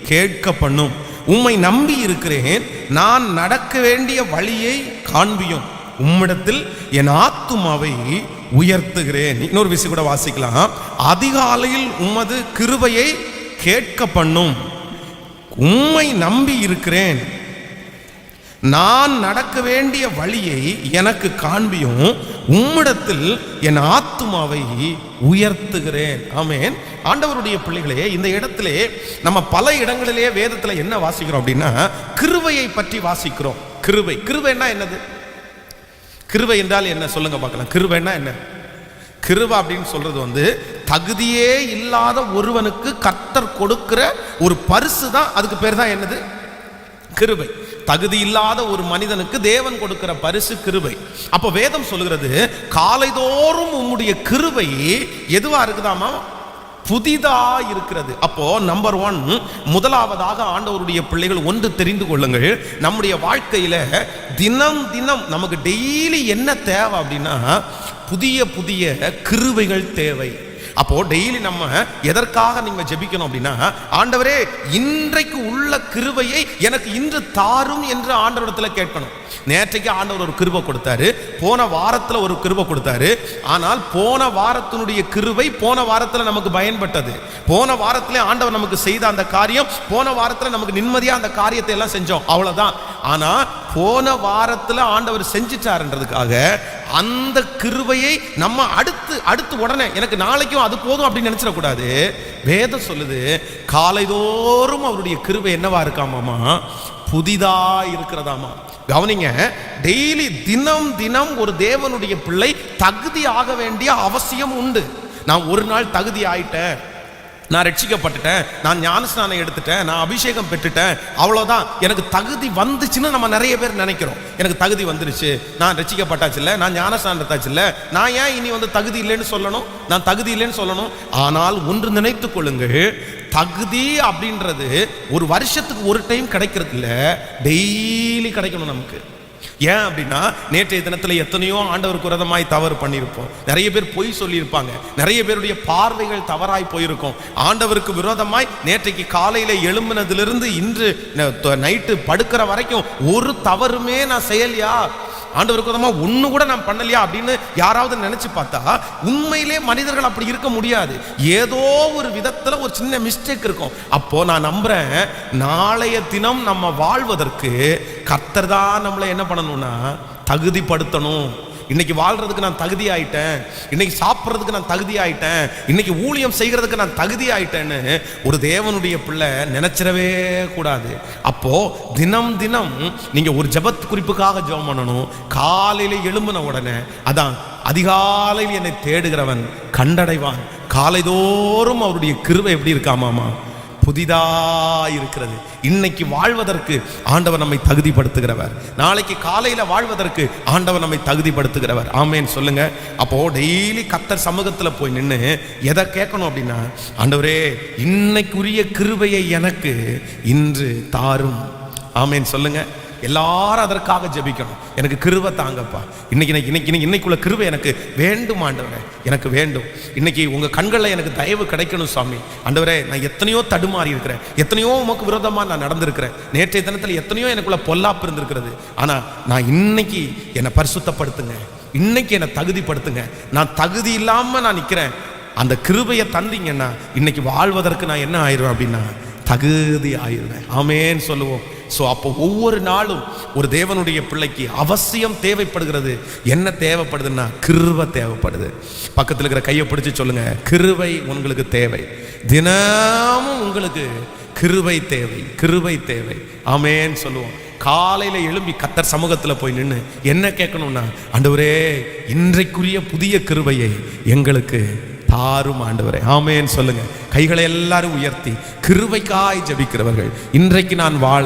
Speaker 1: கேட்க பண்ணும், உம்மை நம்பி இருக்கிறேன், நான் நடக்க வேண்டிய வழியை காண்பியும், உம்மிடத்தில் என் ஆத்துமாவை உயர்த்துகிறேன். இன்னொரு விஷயம் கூட வாசிக்கலாம். அதிகாலையில் உமது கிருபையை கேட்க பண்ணும், உம்மை நம்பி இருக்கிறேன், நான் நடக்க வேண்டிய வழியை எனக்கு காண்பியும், உம்மிடத்தில் என் ஆத்துமாவை உயர்த்துகிறேன். ஆமென். ஆண்டவருடைய பிள்ளைகளே, இந்த இடத்திலே நம்ம பல இடங்களிலே வேதத்துல என்ன வாசிக்கிறோம் அப்படின்னா, கிருபையை பற்றி வாசிக்கிறோம். கிருபை, கிருபைன்னா என்னது? கிருபை என்றால் என்ன சொல்லுங்க பார்க்கலாம். கிருபைன்னா என்ன? கிருபை அப்படின்னு சொல்றது தகுதியே இல்லாத ஒருவனுக்கு கர்த்தர் கொடுக்கிற ஒரு பரிசு தான். அதுக்கு பேர் தான் என்னது? கிருபை. தகுதி இல்லாத ஒரு மனிதனுக்கு தேவன் கொடுக்கிற பரிசு கிருபை. அப்போ வேதம் சொல்லுகிறது, காலைதோறும் உம்முடைய கிருபை எதுவா இருக்குதாமா? புதிதா இருக்கிறது. அப்போ நம்பர் 1, முதலாவதாக ஆண்டவருடைய பிள்ளைகள் ஒன்று தெரிந்து கொள்ளுங்கள். நம்முடைய வாழ்க்கையில தினம் தினம் நமக்கு டெய்லி என்ன தேவை அப்படின்னா, புதிய புதிய கிருபைகள் தேவை. அப்போ டெய்லி நம்ம எதற்காக நீங்க ஜெபிக்கணும் அப்படின்னா, ஆண்டவரே இன்றைக்கு உள்ள கிருபையை எனக்கு இன்று தாரும் என்று ஆண்டவரிடத்துல கேட்கணும். நேற்றைக்கு ஆண்டவர் ஒரு கிருபை கொடுத்தாரு, போன வாரத்தில் ஒரு கிருபை கொடுத்தாரு. ஆனால் போன வாரத்தினுடைய கிருபை போன வாரத்தில் நமக்கு பயன்பட்டது. போன வாரத்தில் ஆண்டவர் நமக்கு செய்த அந்த காரியம், போன வாரத்தில் நமக்கு நிம்மதியாக அந்த காரியத்தை எல்லாம் செஞ்சோம், அவ்வளோதான். ஆனால் போன வாரத்தில் ஆண்டவர் செஞ்சிட்டாருன்றதுக்காக அந்த கிருபையை நம்ம அடுத்து உடனே எனக்கு நாளைக்கும் அது போதும் அப்படின்னு நினைச்சிடக்கூடாது. வேதம் சொல்லுது, காலைதோறும் அவருடைய கிருபை என்னவா இருக்காமாமா? புதிதா இருக்கிறதாமா. கவனிங்க, டெய்லி தினம் தினம் ஒரு தேவனுடைய பிள்ளை தகுதி ஆக வேண்டிய அவசியம் உண்டு. நான் ஒரு நாள் தகுதி ஆயிட்டேன், நான் ரட்சிக்கப்பட்டுட்டேன், நான் ஞானஸ்நானம் எடுத்துட்டேன், நான் அபிஷேகம் பெற்றுட்டேன், அவ்வளோதான் எனக்கு தகுதி வந்துச்சுன்னு நம்ம நிறைய பேர் நினைக்கிறோம். எனக்கு தகுதி வந்துருச்சு, நான் ரட்சிக்கப்பட்டாச்சு இல்லை, நான் ஞானஸ்நானம் எடுத்தாச்சு இல்லை, நான் ஏன் இனி தகுதி இல்லைன்னு சொல்லணும், நான் தகுதி இல்லைன்னு சொல்லணும். ஆனால் ஒன்று நினைத்து கொள்ளுங்கள், தகுதி அப்படின்றது ஒரு வருஷத்துக்கு ஒரு டைம் கிடைக்கிறது இல்லை, டெய்லி கிடைக்கணும் நமக்கு. ஏன் அப்படின்னா, நேற்றைய தினத்தில் எத்தனையோ ஆண்டவருக்கு விரோதமாய் தவறு பண்ணியிருப்போம், நிறைய பேர் பொய் சொல்லியிருப்பாங்க, நிறைய பேருடைய பார்வைகள் தவறாய் போயிருக்கும். ஆண்டவருக்கு விரோதமாய் நேற்றைக்கு காலையில் எழும்பினதிலிருந்து இன்று நைட்டு படுக்கிற வரைக்கும் ஒரு தவறுமே நான் செய்யலையா, ஆண்டவருக்கு விரோதமாக ஒன்று கூட நான் பண்ணலையா அப்படின்னு யாராவது நினைச்சு பார்த்தா, உண்மையிலே மனிதர்கள் அப்படி இருக்க முடியாது. ஏதோ ஒரு விதத்தில் ஒரு சின்ன மிஸ்டேக் இருக்கும். அப்போ நான் நம்புறேன், நாளைய தினம் நம்ம வாழ்வதற்கு கர்த்தர் தான் நம்மளை என்ன பண்ணணும்னா தகுதிப்படுத்தணும். இன்னைக்கு வாழ்றதுக்கு நான் தகுதி ஆயிட்டேன், இன்னைக்கு சாப்பிட்றதுக்கு நான் தகுதி ஆயிட்டேன், இன்னைக்கு ஊழியம் செய்கிறதுக்கு நான் தகுதி ஆயிட்டேன்னு ஒரு தேவனுடைய பிள்ளை நினைச்சிடவே கூடாது. அப்போ தினம் தினம் நீங்க ஒரு ஜெபத் குறிப்புக்காக ஜெபம் பண்ணணும். காலையில எழும்பின உடனே, அதான் அதிகாலையில் என்னை தேடுகிறவன் கண்டடைவான். காலைதோறும் அவருடைய கிருபை எப்படி இருக்காமாமா? புதிதா இருக்கிறது. இன்னைக்கு வாழ்வதற்கு ஆண்டவர் நம்மை தகுதிப்படுத்துகிறவர், நாளைக்கு காலையில வாழ்வதற்கு ஆண்டவர் நம்மை தகுதிப்படுத்துகிறவர். ஆமேன் சொல்லுங்க. அப்போ டெய்லி கர்த்தர் சமூகத்தில் போய் நின்று எதை கேட்கணும் அப்படின்னா, ஆண்டவரே இன்னைக்குரிய கிருபையை எனக்கு இன்று தாரும். ஆமேன் சொல்லுங்க. எல்லாரும் அதற்காக ஜெபிக்கணும். எனக்கு கிருபை தாங்கப்பா, இன்னைக்குள்ள கிருபை எனக்கு வேண்டும் ஆண்டவரே, எனக்கு வேண்டும். இன்னைக்கு உங்க கண்களில் எனக்கு தயவு கிடைக்கணும் சாமி. ஆண்டவரே, நான் எத்தனையோ தடுமாறி இருக்கிறேன், எத்தனையோ உமக்கு விரோதமா நான் நடந்திருக்கிறேன், நேற்றைய தினத்தில் எத்தனையோ எனக்குள்ள பொல்லாப்பு இருந்திருக்கிறது. ஆனா நான் இன்னைக்கு என்னை பரிசுத்தப்படுத்துங்க, இன்னைக்கு என்னை தகுதிப்படுத்துங்க. நான் தகுதி இல்லாம நான் நிற்கிறேன், அந்த கிருபையை தந்தீங்கன்னா இன்னைக்கு வாழ்வதற்கு நான் என்ன ஆயிடுவேன் அப்படின்னா தகுதி ஆயிடுவேன். ஆமேன்னு சொல்லுவோம். ஸோ அப்போ ஒவ்வொரு நாளும் ஒரு தேவனுடைய பிள்ளைக்கு அவசியம் தேவைப்படுகிறது. என்ன தேவைப்படுதுன்னா கிருபை தேவைப்படுது. பக்கத்தில் இருக்கிற கையை பிடிச்சி சொல்லுங்க, கிருபை உங்களுக்கு தேவை. தினமும் உங்களுக்கு கிருபை தேவை, கிருபை தேவை. ஆமேன்னு சொல்லுவோம். காலையில் எழும்பி கர்த்தர் சமூகத்தில் போய் நின்று என்ன கேட்கணும்னா, ஆண்டவரே இன்றைக்குரிய புதிய கிருபையை எங்களுக்கு தாரும் ஆண்டவரே. ஆமேன்னு சொல்லுங்க. கைகளை எல்லாரும் உயர்த்தி கிருபைக்காய் ஜெபிக்கிறவர்கள், இன்றைக்கு நான் வாழ,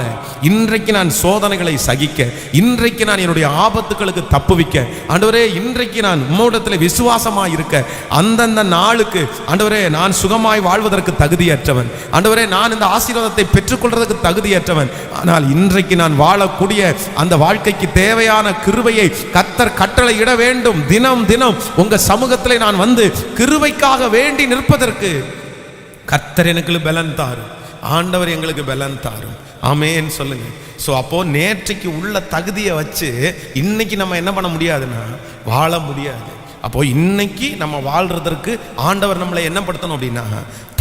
Speaker 1: இன்றைக்கு நான் சோதனைகளை சகிக்க, இன்றைக்கு நான் என்னுடைய ஆபத்துகளுக்கு தப்புவிக்க, ஆண்டவரே இன்றைக்கு நான் உம்மிடத்தில் விசுவாசமாய் இருக்க, அந்தந்த நாளுக்கு ஆண்டவரே நான் சுகமாய் வாழ்வதற்கு தகுதியற்றவன், ஆண்டவரே நான் இந்த ஆசீர்வாதத்தை பெற்றுக்கொள்றதுக்கு தகுதியற்றவன். ஆனால் இன்றைக்கு நான் வாழக்கூடிய அந்த வாழ்க்கைக்கு தேவையான கிருபையை கர்த்தர் கட்டளை இட வேண்டும். தினம் தினம் உங்க சமூகத்திலே நான் வந்து கிருபைக்காக வேண்டி நிற்பதற்கு கர்த்தர் எனக்கு பலன் தாரும், ஆண்டவர் எங்களுக்கு பலன் தாரும். ஆமேன்னு சொல்லுங்க. ஸோ அப்போ நேற்றைக்கு உள்ள தகுதியை வச்சு இன்னைக்கு நம்ம என்ன பண்ண முடியாதுன்னா வாழ முடியாது. அப்போ இன்னைக்கு நம்ம வாழ்றதற்கு ஆண்டவர் நம்மளை என்ன படுத்தணும் அப்படின்னா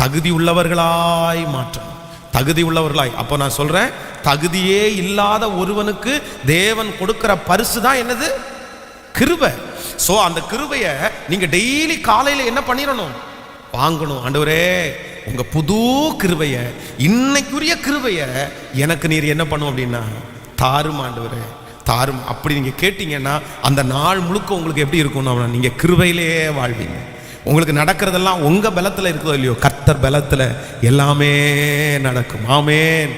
Speaker 1: தகுதி உள்ளவர்களாய் மாற்றணும், தகுதி உள்ளவர்களாய். அப்போ நான் சொல்றேன், தகுதியே இல்லாத ஒருவனுக்கு தேவன் கொடுக்கிற பரிசு தான் என்னது? கிருபை. சோ அந்த கிருபையை நீங்க டெய்லி காலையில என்ன பண்ணிடணும்? வாங்கணும். ஆண்டவரே, உங்க புது கிருபைய, இன்னைக்குரிய கிருபைய எனக்கு நீர் என்ன பண்ணும் அப்படின்னா தாரும் ஆண்டவரே, தாரும். அப்படி நீங்க கேட்டீங்கன்னா அந்த நாள் முழுக்க உங்களுக்கு எப்படி இருக்கும்னா நீங்க கிருபையிலேயே வாழ்வீங்க. உங்களுக்கு நடக்கிறதெல்லாம் உங்க பலத்துல இருக்குதோ இல்லையோ, கர்த்தர் பலத்துல எல்லாமே நடக்கும். ஆமென்.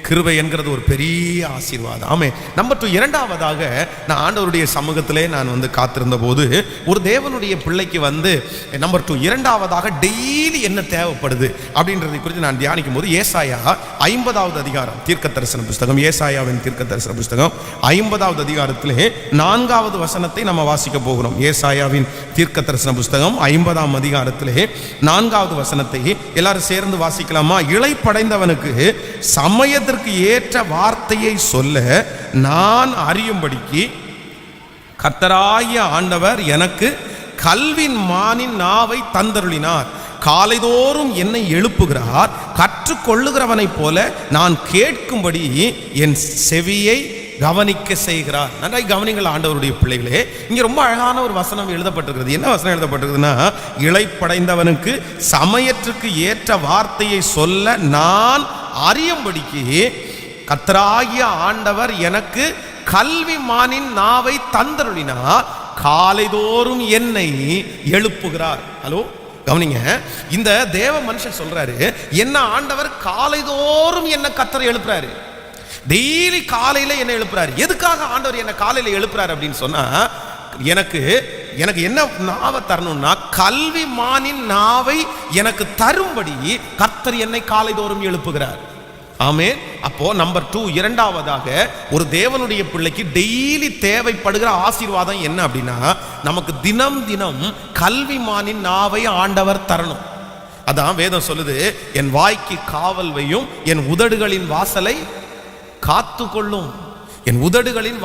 Speaker 1: கிருபை என்கிறது ஒரு பெரிய ஆசீர்வாதம். ஆமென். நம்பர் 2, இரண்டாவதாக நான் ஆண்டவருடைய சமூகத்திலே நான் காத்திருந்த போது ஒரு தேவனுடைய பிள்ளைக்கு நம்பர் 2 இரண்டாவதாக டெய்லி என்ன தேவைப்படுது அப்படின்றதை குறித்து நான் தியானிக்கும் போது ஏசாயா 50வது அதிகாரம் தீர்க்க தரிசன புஸ்தகம், ஏசாயாவின் தீர்க்க தரிசன புஸ்தகம் 50வது அதிகாரத்திலே 4வது வசனத்தை நம்ம வாசிக்க போகிறோம். ஏசாயாவின் தீர்க்க தரிசன புஸ்தகம் 50ஆம் அதிகாரத்திலே 4வது வசனத்தை எல்லாரும் சேர்ந்து வாசிக்கலாமா? இளைப்படைந்தவனுக்கு சமயத்திற்கு ஏற்ற வார்த்தையை சொல்ல நான் அறியும்படிக்கு கர்த்தராகிய ஆண்டவர் எனக்கு கல்வின் மானின் நாவை தந்தருளினார். காலைதோறும் என்னை எழுப்புகிறார். கற்றுக்கொள்ளுகிறவனைப் போல நான் கேட்கும்படி என் செவியை கவனிக்க செய்கிறார். நன்றாய் கவனிங்கள் ஆண்டவருடைய பிள்ளைகளே. இங்க ரொம்ப அழகான ஒரு வசனம் எழுதப்பட்டிருக்கிறது. என்ன வசனம் எழுதப்பட்டிருக்குதுன்னா, இளைப்படைந்தவனுக்கு சமயத்திற்கு ஏற்ற வார்த்தையை சொல்ல நான் அறியும்படிக்கு கர்த்தராகிய ஆண்டவர் எனக்கு கல்வி மானின் நாவை தந்தருளினார். காலைதோறும் என்னை எழுப்புகிறார். ஹலோ, கவனிங்க. இந்த தேவ மனுஷன் சொல்றாரு, என்ன ஆண்டவர் காலைதோறும் என்ன கர்த்தர் எழுப்புறாரு. டெய்லி காலையில என்ன எழுப்புறாரு. எதுக்காக ஆண்டவர் என்ன காலையில எழுப்புறாரு அப்படின்னு சொன்னா, எனக்கு என்ன நாவை தரணும்னா கல்வி மானின் நாவை எனக்கு தரும்படி கர்த்தர் என்னை காலைதோறும் எழுப்புகிறார். ஆமென். அப்போ நம்பர் 2 இரண்டாவதாக ஒரு தேவனுடைய பிள்ளைக்கு டெய்லி தேவைப்படுகிற ஆசீர்வாதம் என்ன அப்படின்னா, நமக்கு தினம் தினம் கல்வி மானின் நாவை ஆண்டவர் தரணும். அதான் வேதம் சொல்லுது, என் வாய்க்கு காவல் வையும், என் உதடுகளின் வாசலை காத்து கொள்ளும். என் உதடுகளின்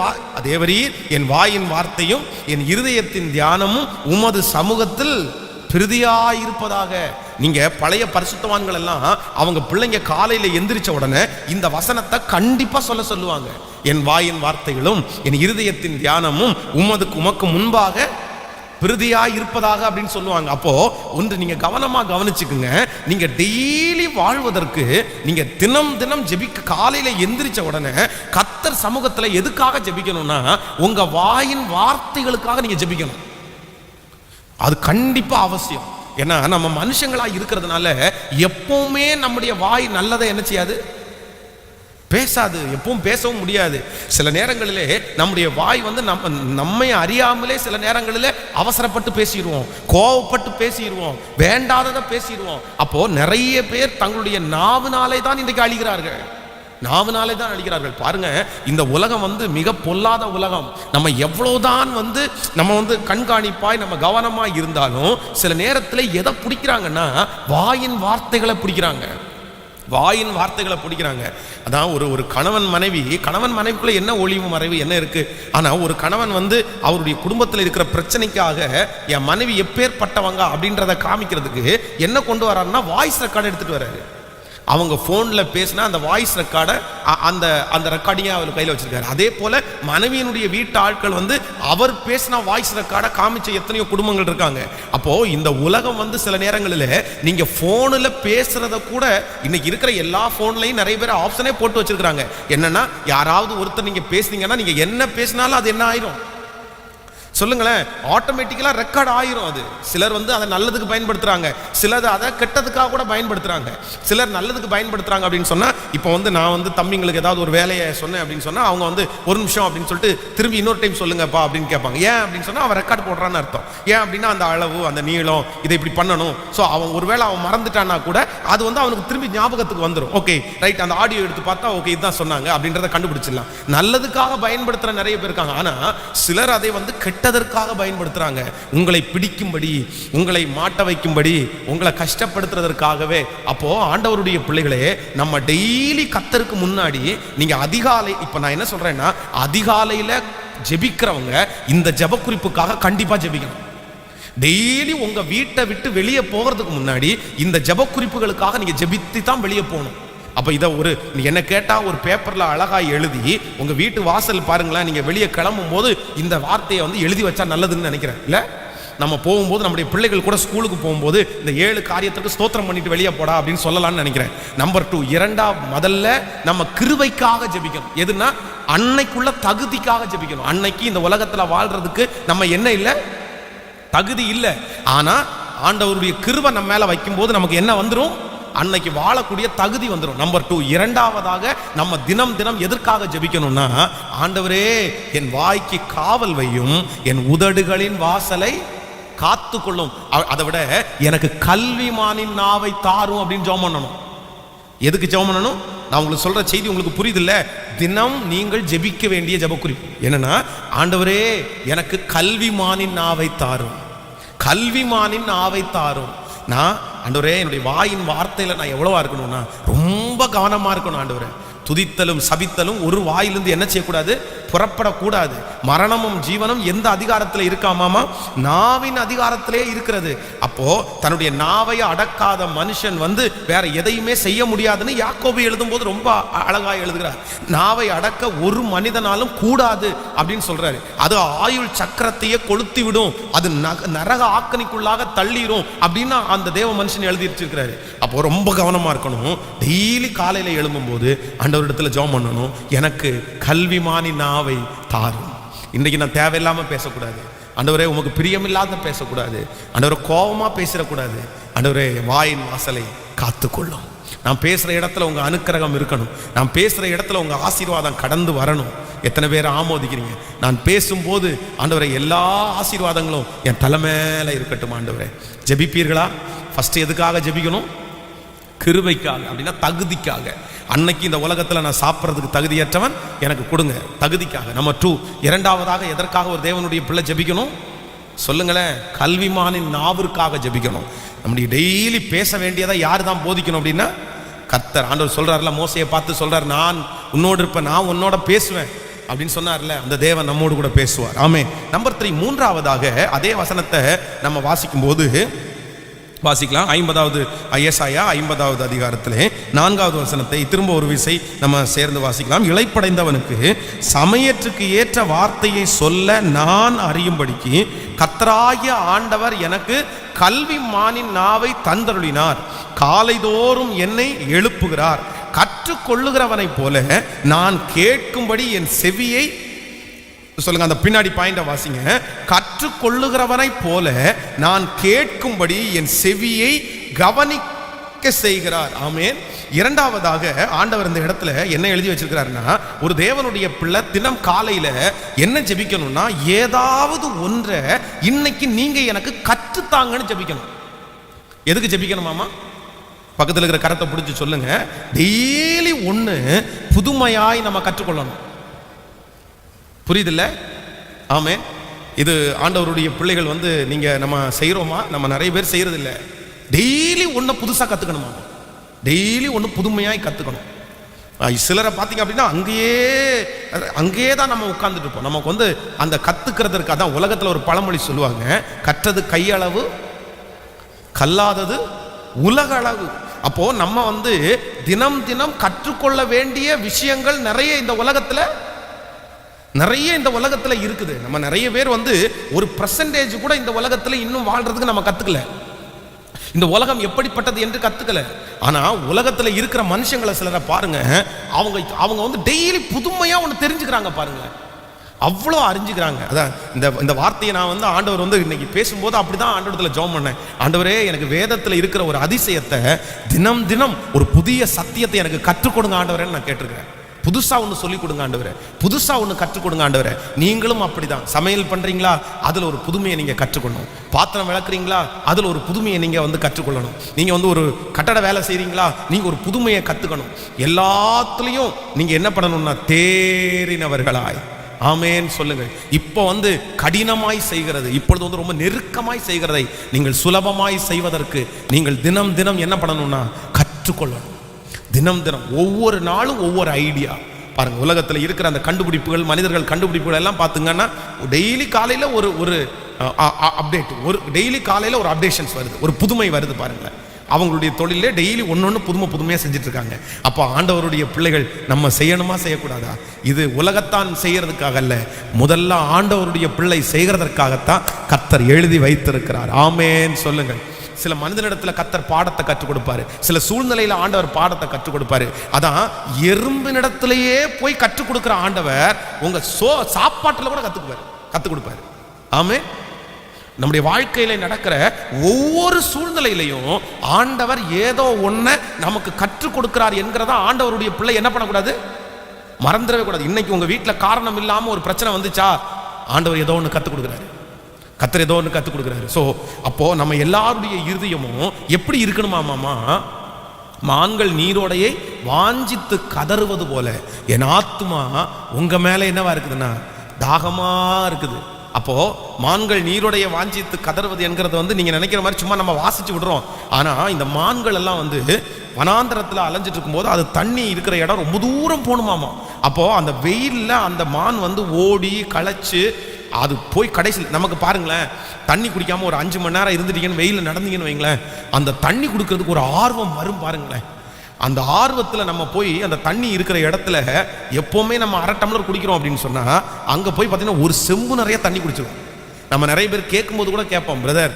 Speaker 1: தேவரீர் என் வாயின் வார்த்தையும் என் இருதயத்தின் தியானமும் உமது சமூகத்தில் பிரதியாயிருப்பதாக. நீங்க பழைய பரிசுத்தவான்கள் எல்லாம் அவங்க பிள்ளைங்க காலையில எந்திரிச்ச உடனே இந்த வசனத்தை கண்டிப்பா சொல்லுவாங்க. என் வாயின் வார்த்தைகளும் என் இருதயத்தின் தியானமும் உமக்கு முன்பாக பிரதியாய் இருப்பதாக அப்படின்னு சொல்லுவாங்க. அப்போ ஒன்று நீங்க கவனமா கவனிச்சுக்குங்க. நீங்க டெய்லி வாழ்வதற்கு நீங்க தினம் தினம் ஜெபிக்க, காலையில எந்திரிச்ச உடனே கர்த்தர் சமூகத்துல எதுக்காக ஜெபிக்கணும்னா உங்க வாயின் வார்த்தைகளுக்காக நீங்க ஜெபிக்கணும். அது கண்டிப்பா அவசியம். ஏன்னா நம்ம மனுஷங்களா இருக்கிறதுனால எப்பவுமே நம்முடைய வாய் நல்லதை என்ன செய்யாது, பேசாது. எப்பவும் பேசவும் முடியாது. சில நேரங்களிலே நம்முடைய வாய் நம்மை அறியாமலே சில நேரங்களிலே அவசரப்பட்டு பேசிடுவோம், கோவப்பட்டு பேசிடுவோம், வேண்டாததை பேசிடுவோம். அப்போ நிறைய பேர் தங்களுடைய நாவினாலே தான் இன்றைக்கு அழிகிறார்கள். நாவினாலே தான் அழிகிறார்கள். பாருங்க, இந்த உலகம் மிக பொல்லாத உலகம். நம்ம எவ்வளவுதான் நம்ம கண்காணிப்பாய் நம்ம கவனமாய் இருந்தாலும் சில நேரத்தில் எதை பிடிக்கிறாங்கன்னா வாயின் வார்த்தைகளை பிடிக்கிறாங்க. வாயின் வார்த்தைகளை பிடிக்கிறாங்க. அதான் ஒரு கணவன் மனைவிக்குள்ள என்ன ஒளிவு மறைவு என்ன இருக்கு. ஆனா ஒரு கணவன் அவருடைய குடும்பத்தில் இருக்கிற பிரச்சனைக்காக என் மனைவி எப்பேற்பட்டவங்க அப்படின்றத காமிக்கிறதுக்கு என்ன கொண்டு வர்றாருன்னா வாய்ஸ் ரெக்கார்டு எடுத்துட்டு வர்றாரு. அவங்க போன்ல பேசினா அந்த வாய்ஸ் ரெக்கார்டை அந்த ரெக்கார்டிங்க அவர் கையில் வச்சிருக்காரு. அதே போல மனைவியினுடைய வீட்டு ஆட்கள் அவர் பேசினா வாய்ஸ் ரெக்கார்டை காமிச்ச எத்தனையோ குடும்பங்கள் இருக்காங்க. அப்போ இந்த உலகம் சில நேரங்களில் நீங்க போன்ல பேசுறத கூட இன்னைக்கு இருக்கிற எல்லா போன்லையும் நிறைய பேர் ஆப்ஷனே போட்டு வச்சிருக்காங்க. என்னன்னா, யாராவது ஒருத்தர் நீங்க பேசுனீங்கன்னா நீங்க என்ன பேசினாலும் அது என்ன ஆயிரும் சொல்லுங்களேன், ஆட்டோமேட்டிக்கலா ரெக்கார்ட் ஆயிரும். அது சிலர் அதை நல்லதுக்கு பயன்படுத்துறாங்க, சிலர் அதை கெட்டதுக்காக கூட பயன்படுத்துறாங்க. சிலர் நல்லதுக்கு பயன்படுத்துறாங்க அப்படின்னு சொன்னா, இப்போ நான் தம்பிங்களுக்கு ஏதாவது ஒரு வேலையை சொன்னேன் அப்படின்னு சொன்னா அவங்க ஒரு நிமிஷம் அப்படின்னு சொல்லிட்டு திரும்பி இன்னொரு டைம் சொல்லுங்கப்பா அப்படின்னு கேட்பாங்க. ஏன் அப்படின்னு சொன்னா அவன் ரெக்கார்ட் போடுறான்னு அர்த்தம். ஏன் அப்படின்னா அந்த அளவு, அந்த நீளம், இதை இப்படி பண்ணணும். ஸோ அவன் ஒருவேளை அவன் மறந்துட்டான்னா கூட அது அவனுக்கு திரும்பி ஞாபகத்துக்கு வந்துடும். ஓகே ரைட், அந்த ஆடியோ எடுத்து பார்த்தா ஓகே இதுதான் சொன்னாங்க அப்படின்றத கண்டுபிடிச்சிடலாம். நல்லதுக்காக பயன்படுத்துற நிறைய பேர் இருக்காங்க. ஆனா சிலர் அதை கெட்டதற்காக பயன்படுத்துறாங்க. உங்களை பிடிக்கும்படி, உங்களை மாட்ட வைக்கும்படி, உங்களை கஷ்டப்படுத்துறதற்காகவே. அப்போ ஆண்டவருடைய பிள்ளைகளே, நம்ம டெய்லி கர்த்தருக்கு முன்னாடி நீங்க அதிகாலை, இப்ப நான் என்ன சொல்றேன்னா அதிகாலையில ஜெபிக்கிறவங்க இந்த ஜெப குறிப்புக்காக கண்டிப்பா ஜெபிக்கணும். டெய்லி உங்க வீட்டை விட்டு வெளியே போகிறதுக்கு முன்னாடி இந்த ஜெப குறிப்புகளுக்காக நீங்க ஜெபித்து தான் வெளியே போகணும். அப்போ இதை என்ன கேட்டால் ஒரு பேப்பரில் அழகாக எழுதி உங்கள் வீட்டு வாசல் பாருங்களேன், நீங்கள் வெளியே கிளம்பும் போது இந்த வார்த்தையை எழுதி வச்சா நல்லதுன்னு நினைக்கிறேன். இல்லை, நம்ம போகும்போது நம்முடைய பிள்ளைகள் கூட ஸ்கூலுக்கு போகும்போது இந்த 7 காரியத்துக்கு ஸ்தோத்திரம் பண்ணிட்டு வெளியே போடா அப்படின்னு சொல்லலாம்னு நினைக்கிறேன். நம்பர் 2, முதல்ல நம்ம கிருபைக்காக ஜெபிக்கணும். எதுனா அன்னைக்குள்ள தகுதிக்காக ஜெபிக்கணும். அன்னைக்கு இந்த உலகத்தில் வாழ்றதுக்கு நம்ம என்ன இல்லை, தகுதி இல்லை. ஆனால் ஆண்டவருடைய கிருபை நம்ம மேலே வைக்கும்போது நமக்கு என்ன வந்துடும், அன்னைக்கு வாழக்கூடிய தகுதி வந்துடும். நம்பர் 2, இரண்டாவதாக நம்ம தினம் தினம் எதற்காக ஜெபிக்கணும்னா, ஆண்டவரே என் வாய்க்கு காவல் வையும், என் உதடுகளின் வாசலை காத்து கொள்ளும். அதை விட எனக்கு கல்விமானின் நாவை தாரும் அப்படின்னு ஜெபம் பண்ணணும். எதுக்கு ஜெபம் பண்ணணும்? நான் உங்களுக்கு சொல்ற செய்தி உங்களுக்கு புரியுது இல்ல? தினம் நீங்கள் ஜெபிக்க வேண்டிய ஜெபக்குறிப்பு என்னன்னா, ஆண்டவரே எனக்கு கல்விமானின் நாவை தாரும், கல்விமானின் நாவை தாரும். நான் ஆண்டவரே என்னுடைய வாயின் வார்த்தையில நான் எவ்வளவா இருக்கணும்னா ரொம்ப கவனமா இருக்கணும். ஆண்டவரே துதித்தலும் சபித்தலும் ஒரு வாயிலிருந்து என்ன செய்யக்கூடாது, புறப்படக்கூடாது. மரணமும் ஜீவனும் எந்த அதிகாரத்தில் இருக்காமாமா? நாவின் அதிகாரத்திலே இருக்கிறது. அப்போ தன்னுடைய நாவை அடக்காத மனுஷன் வேற எதையுமே செய்ய முடியாதுன்னு யாக்கோபு எழுதும் போது ரொம்ப அழகாக எழுதுகிறார். நாவை அடக்க ஒரு மனிதனாலும் கூடாது அப்படின்னு சொல்றாரு. அது ஆயுள் சக்கரத்தையே கொளுத்தி விடும், அது நரக ஆக்கணிக்குள்ளாக தள்ளிரும் அப்படின்னு அந்த தேவ மனுஷன் எழுதி வச்சிருக்கிறாரு. அப்போ ரொம்ப கவனமா இருக்கணும். டெய்லி காலையில எழும்பும் போது ஆண்டவரிடத்துல ஜெபம் பண்ணணும், எனக்கு கல்விமானி நாவை தாரும். இன்றைக்கு நான் தேவையில்லாம பேசக்கூடாது. ஆண்டவரே உமக்கு பிரியமில்லாத பேசக்கூடாது. ஆண்டவரே கோபமா பேசிடக்கூடாது. ஆண்டவரே வாயின் வாசலை காத்துக்கொள்ளும். நான் பேசுற இடத்துல உங்க அனுக்கிரகம் இருக்கணும். நான் பேசுற இடத்துல உங்க ஆசீர்வாதம் கடந்து வரணும். எத்தனை பேர் ஆமோதிக்கிறீங்க? நான் பேசும்போது ஆண்டவரே எல்லா ஆசீர்வாதங்களும் என் தலைமையில இருக்கட்டும். ஆண்டவரே ஜெபிப்பீர்களா? ஃபர்ஸ்ட் எதுக்காக ஜெபிக்கணும்? கிருபைக்காக, அப்படின்னா தகுதிக்காக. அன்னைக்கு இந்த உலகத்தில் நான் சாப்பிட்றதுக்கு தகுதியற்றவன், எனக்கு கொடுங்க, தகுதிக்காக. நம்பர் 2, இரண்டாவதாக எதற்காக ஒரு தேவனுடைய பிள்ளை ஜெபிக்கணும் சொல்லுங்களேன்? கல்விமானின் நாவிற்காக ஜெபிக்கணும். நம்முடைய டெய்லி பேச வேண்டியதை யார் தான் போதிக்கணும் அப்படின்னா கர்த்தர். ஆண்டவர் சொல்றாருல, மோசையை பார்த்து சொல்றாரு, நான் உன்னோடு இருப்பேன், நான் உன்னோட பேசுவேன் அப்படின்னு சொன்னார்ல, அந்த தேவன் நம்மோடு கூட பேசுவார். ஆமென். நம்பர் 3, மூன்றாவதாக அதே வசனத்தை நம்ம வாசிக்கும் போது வாசிக்கலாம். 50வது ஏசாயா 50வது அதிகாரத்திலே 4வது வசனத்தை திரும்ப ஒரு விசை நம்ம சேர்ந்து வாசிக்கலாம். இளைப்படைந்தவனுக்கு சமயத்துக்கு ஏற்ற வார்த்தையை சொல்ல நான் அறியும்படிக்கு கர்த்தராகிய ஆண்டவர் எனக்கு கல்விமானின் நாவை தந்தருளினார். காலைதோறும் என்னை எழுப்புகிறார். கற்றுக்கொள்ளுகிறவனை போல நான் கேட்கும்படி என் செவியை சொல்லுங்க. அந்த பின்னாடி பாயிண்ட வாசிங்க. கற்றுக்கொள்ளுகிறவனை போல நான் கேட்கும்படி என் செவியை கவனிக்க செய்கிறார். ஆமென். இரண்டாவதாக ஆண்டவர் இந்த இடத்துல என்ன எழுதி வச்சிருக்கிறாருன்னா, ஒரு தேவனுடைய பிள்ளை தினம் காலையில என்ன ஜெபிக்கணும்னா, ஏதாவது ஒன்றை இன்னைக்கு நீங்க எனக்கு கற்றுத்தாங்கன்னு ஜெபிக்கணும். எதுக்கு ஜெபிக்கணுமாமா? பக்கத்தில் இருக்கிற கரத்தை பிடிச்சி சொல்லுங்க. டெய்லி ஒன்று புதுமையாய் நம்ம கற்றுக்கொள்ளணும். புரியுதில்ல? ஆமென். இது ஆண்டவருடைய பிள்ளைகள் நீங்க நம்ம செய்யறோமா? நம்ம நிறைய பேர் செய்யறது இல்லை. டெய்லி ஒன்று புதுசாக கற்றுக்கணுமா? டெய்லி ஒன்று புதுமையாய் கற்றுக்கணும். சிலரை பார்த்தீங்க அப்படின்னா அங்கேயே தான் நம்ம உட்கார்ந்துட்டு இருப்போம். நமக்கு அந்த கற்றுக்கிறதுக்கு அதான் உலகத்தில் ஒரு பழமொழி சொல்லுவாங்க, கற்றது கையளவு, கல்லாதது உலக அளவு. அப்போ நம்ம தினம் தினம் கற்றுக்கொள்ள வேண்டிய விஷயங்கள் நிறைய இந்த உலகத்துல இருக்குது. நம்ம நிறைய பேர் ஒரு பெர்சன்டேஜ் கூட இந்த உலகத்துல இன்னும் வாழ்றதுக்கு நம்ம கத்துக்கல. இந்த உலகம் எப்படிப்பட்டது என்று கத்துக்கல. ஆனா உலகத்துல இருக்கிற மனுஷங்களை சிலரை பாருங்க, அவங்க டெய்லி புதுமையா ஒன்று தெரிஞ்சுக்கிறாங்க பாருங்க, அவ்வளோ அறிஞ்சுக்கிறாங்க. அதான் இந்த வார்த்தையை நான் ஆண்டவர் இன்னைக்கு பேசும்போது அப்படிதான் ஆண்டவரத்துல ஜெபம் பண்ணேன். ஆண்டவரே எனக்கு வேதத்துல இருக்கிற ஒரு அதிசயத்தை, தினம் தினம் ஒரு புதிய சத்தியத்தை எனக்கு கற்றுக் கொடுங்க ஆண்டவரேன்னு நான் கேட்டிருக்கிறேன். புதுசா ஒன்று சொல்லிக் கொடுங்க ஆண்டவரே, புதுசா ஒன்று கற்றுக் கொடுங்க ஆண்டவரே. நீங்களும் அப்படிதான். சமையல் பண்றீங்களா? அதுல ஒரு புதுமையை நீங்க கற்றுக்கொள்ளணும். பாத்திரம் விளக்குறீங்களா? அதுல ஒரு புதுமையை நீங்க கற்றுக்கொள்ளணும். நீங்க ஒரு கட்டட வேலை செய்றீங்களா? நீங்க ஒரு புதுமையை கத்துக்கணும். எல்லாத்துலயும் நீங்க என்ன பண்ணணும்னா தேறினவர்களாய். ஆமென் சொல்லுங்க. இப்போ கடினமாய் செய்கிறது, இப்பொழுது ரொம்ப நெருக்கமாய் செய்கிறதை நீங்கள் சுலபமாய் செய்வதற்கு நீங்கள் தினம் தினம் என்ன பண்ணணும்னா கற்றுக்கொள்ளணும். தினம் தினம் ஒவ்வொரு நாளும் ஒவ்வொரு ஐடியா பாருங்க. உலகத்தில் இருக்கிற அந்த கண்டுபிடிப்புகள், மனிதர்கள் கண்டுபிடிப்புகள் எல்லாம் பார்த்துங்கன்னா டெய்லி காலையில் ஒரு அப்டேட், டெய்லி காலையில் ஒரு அப்டேஷன்ஸ் வருது, ஒரு புதுமை வருது பாருங்களேன். அவங்களுடைய தொழிலே டெய்லி ஒன்னொன்று புதுமையாக செஞ்சுட்டு இருக்காங்க. அப்போ ஆண்டவருடைய பிள்ளைகள் நம்ம செய்யணுமா செய்யக்கூடாதா? இது உலகத்தான் செய்யறதுக்காக அல்ல, முதல்ல ஆண்டவருடைய பிள்ளை செய்கிறதற்காகத்தான் கர்த்தர் எழுதி வைத்திருக்கிறார். ஆமென் சொல்லுங்கள். சில மனிதனிடத்துல கர்த்தர் பாடத்தை கற்றுக் கொடுப்பாரு, சில சூழ்நிலையில ஆண்டவர் பாடத்தை கற்றுக் கொடுப்பாரு. அதான் எறும்பினிடத்திலேயே போய் கற்றுக் கொடுக்கிற ஆண்டவர் உங்க சாப்பாட்டுல கூட கற்றுக் கொடுப்பாரு. ஆமென். நம்முடைய வாழ்க்கையில நடக்கிற ஒவ்வொரு சூழ்நிலையிலையும் ஆண்டவர் ஏதோ ஒன்றை நமக்கு கற்றுக் கொடுக்கிறார் என்கிறதா ஆண்டவருடைய பிள்ளை என்ன பண்ணக்கூடாது, மறந்துடவே கூடாது. இன்னைக்கு உங்க வீட்டில் காரணம் இல்லாம ஒரு பிரச்சனை வந்துச்சா, ஆண்டவர் ஏதோ ஒன்று கற்றுக் கொடுக்குறாரு, கர்த்தர் ஏதோ ஒன்று கற்றுக் கொடுக்குறாரு. ஸோ அப்போ நம்ம எல்லாருடைய இருதயமும் எப்படி இருக்கணுமாமாமா, மான்கள் நீரோடையை வாஞ்சித்து கதறுவது போல என் ஆத்துமா உங்க மேல என்னவா இருக்குதுன்னா தாகமா இருக்குது. அப்போ மான்கள் நீரோடைய வாஞ்சித்து கதறுவது என்கிறது நீங்க நினைக்கிற மாதிரி சும்மா நம்ம வாசிச்சு விடுறோம். ஆனா இந்த மான்கள் எல்லாம் வனாந்தரத்துல அலைஞ்சிட்டு இருக்கும்போது அது தண்ணி இருக்கிற இடம் ரொம்ப தூரம் போகணுமாமா. அப்போ அந்த வெயில்ல அந்த மான் ஓடி களைச்சு அது போய் கடைசியில் நமக்கு பாருங்களேன், தண்ணி குடிக்காம ஒரு 5 மணி நேரம் இருந்துட்டீங்கன்னு வெயில நடந்தீங்கன்னு வைங்களேன், அந்த தண்ணி குடிக்கிறதுக்கு ஒரு ஆர்வம் வரும் பாருங்களேன். அந்த ஆர்வத்தில் நம்ம போய் அந்த தண்ணி இருக்கிற இடத்துல எப்போவுமே நம்ம 1/2 டம்ளர் குடிக்கிறோம் அப்படின்னு சொன்னால் அங்கே போய் பார்த்தீங்கன்னா ஒரு செம்பு நிறைய தண்ணி குடிச்சிடும். நம்ம நிறைய பேர் கேட்கும்போது கூட கேட்போம், பிரதர்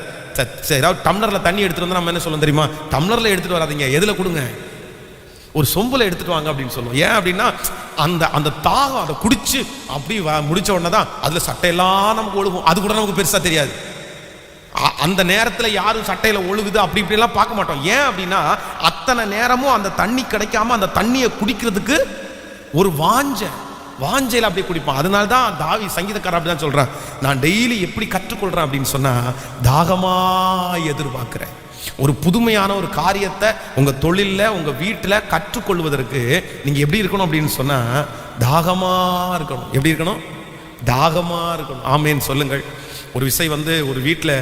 Speaker 1: ஏதாவது டம்ளரில் தண்ணி எடுத்துகிட்டு வந்தால் நம்ம என்ன சொல்லணும் தெரியுமா, டம்ளரில் எடுத்துகிட்டு வராதிங்க, எதில் கொடுங்க, ஒரு சொம்பில் எடுத்துகிட்டு வாங்க அப்படின்னு சொல்லுவோம். ஏன் அப்படின்னா அந்த அந்த தாகம் அதை குடிச்சு அப்படி முடிச்ச உடனே தான் அதில் சட்டையெல்லாம் நமக்கு ஒழுகும். அது கூட நமக்கு பெருசாக தெரியாது. அந்த நேரத்தில் யாரும் சட்டையில் ஒழுகுது அப்படி இப்படிலாம் பார்க்க மாட்டோம். ஏன் அப்படின்னா அத்தனை நேரமும் அந்த தண்ணி கிடைக்காம அந்த தண்ணியை குடிக்கிறதுக்கு ஒரு வாஞ்சையில் அப்படியே குடிப்பான். அதனால தான் தாவி சங்கீதக்காரர் அப்படிதான் சொல்றான், நான் டெய்லி எப்படி கற்றுக்கொள்றேன் அப்படின்னு சொன்னா தாகமா எதிர்பார்க்கிறேன். ஒரு புதுமையான ஒரு காரியத்தை உங்க தொழில்ல உங்க வீட்டில் கற்றுக்கொள்வதற்கு நீங்க எப்படி இருக்கணும் அப்படின்னு சொன்னா தாகமா இருக்கணும். எப்படி இருக்கணும்? தாகமா இருக்கணும். ஆமேன் சொல்லுங்கள். ஒரு விஷயம் ஒரு வீட்டில்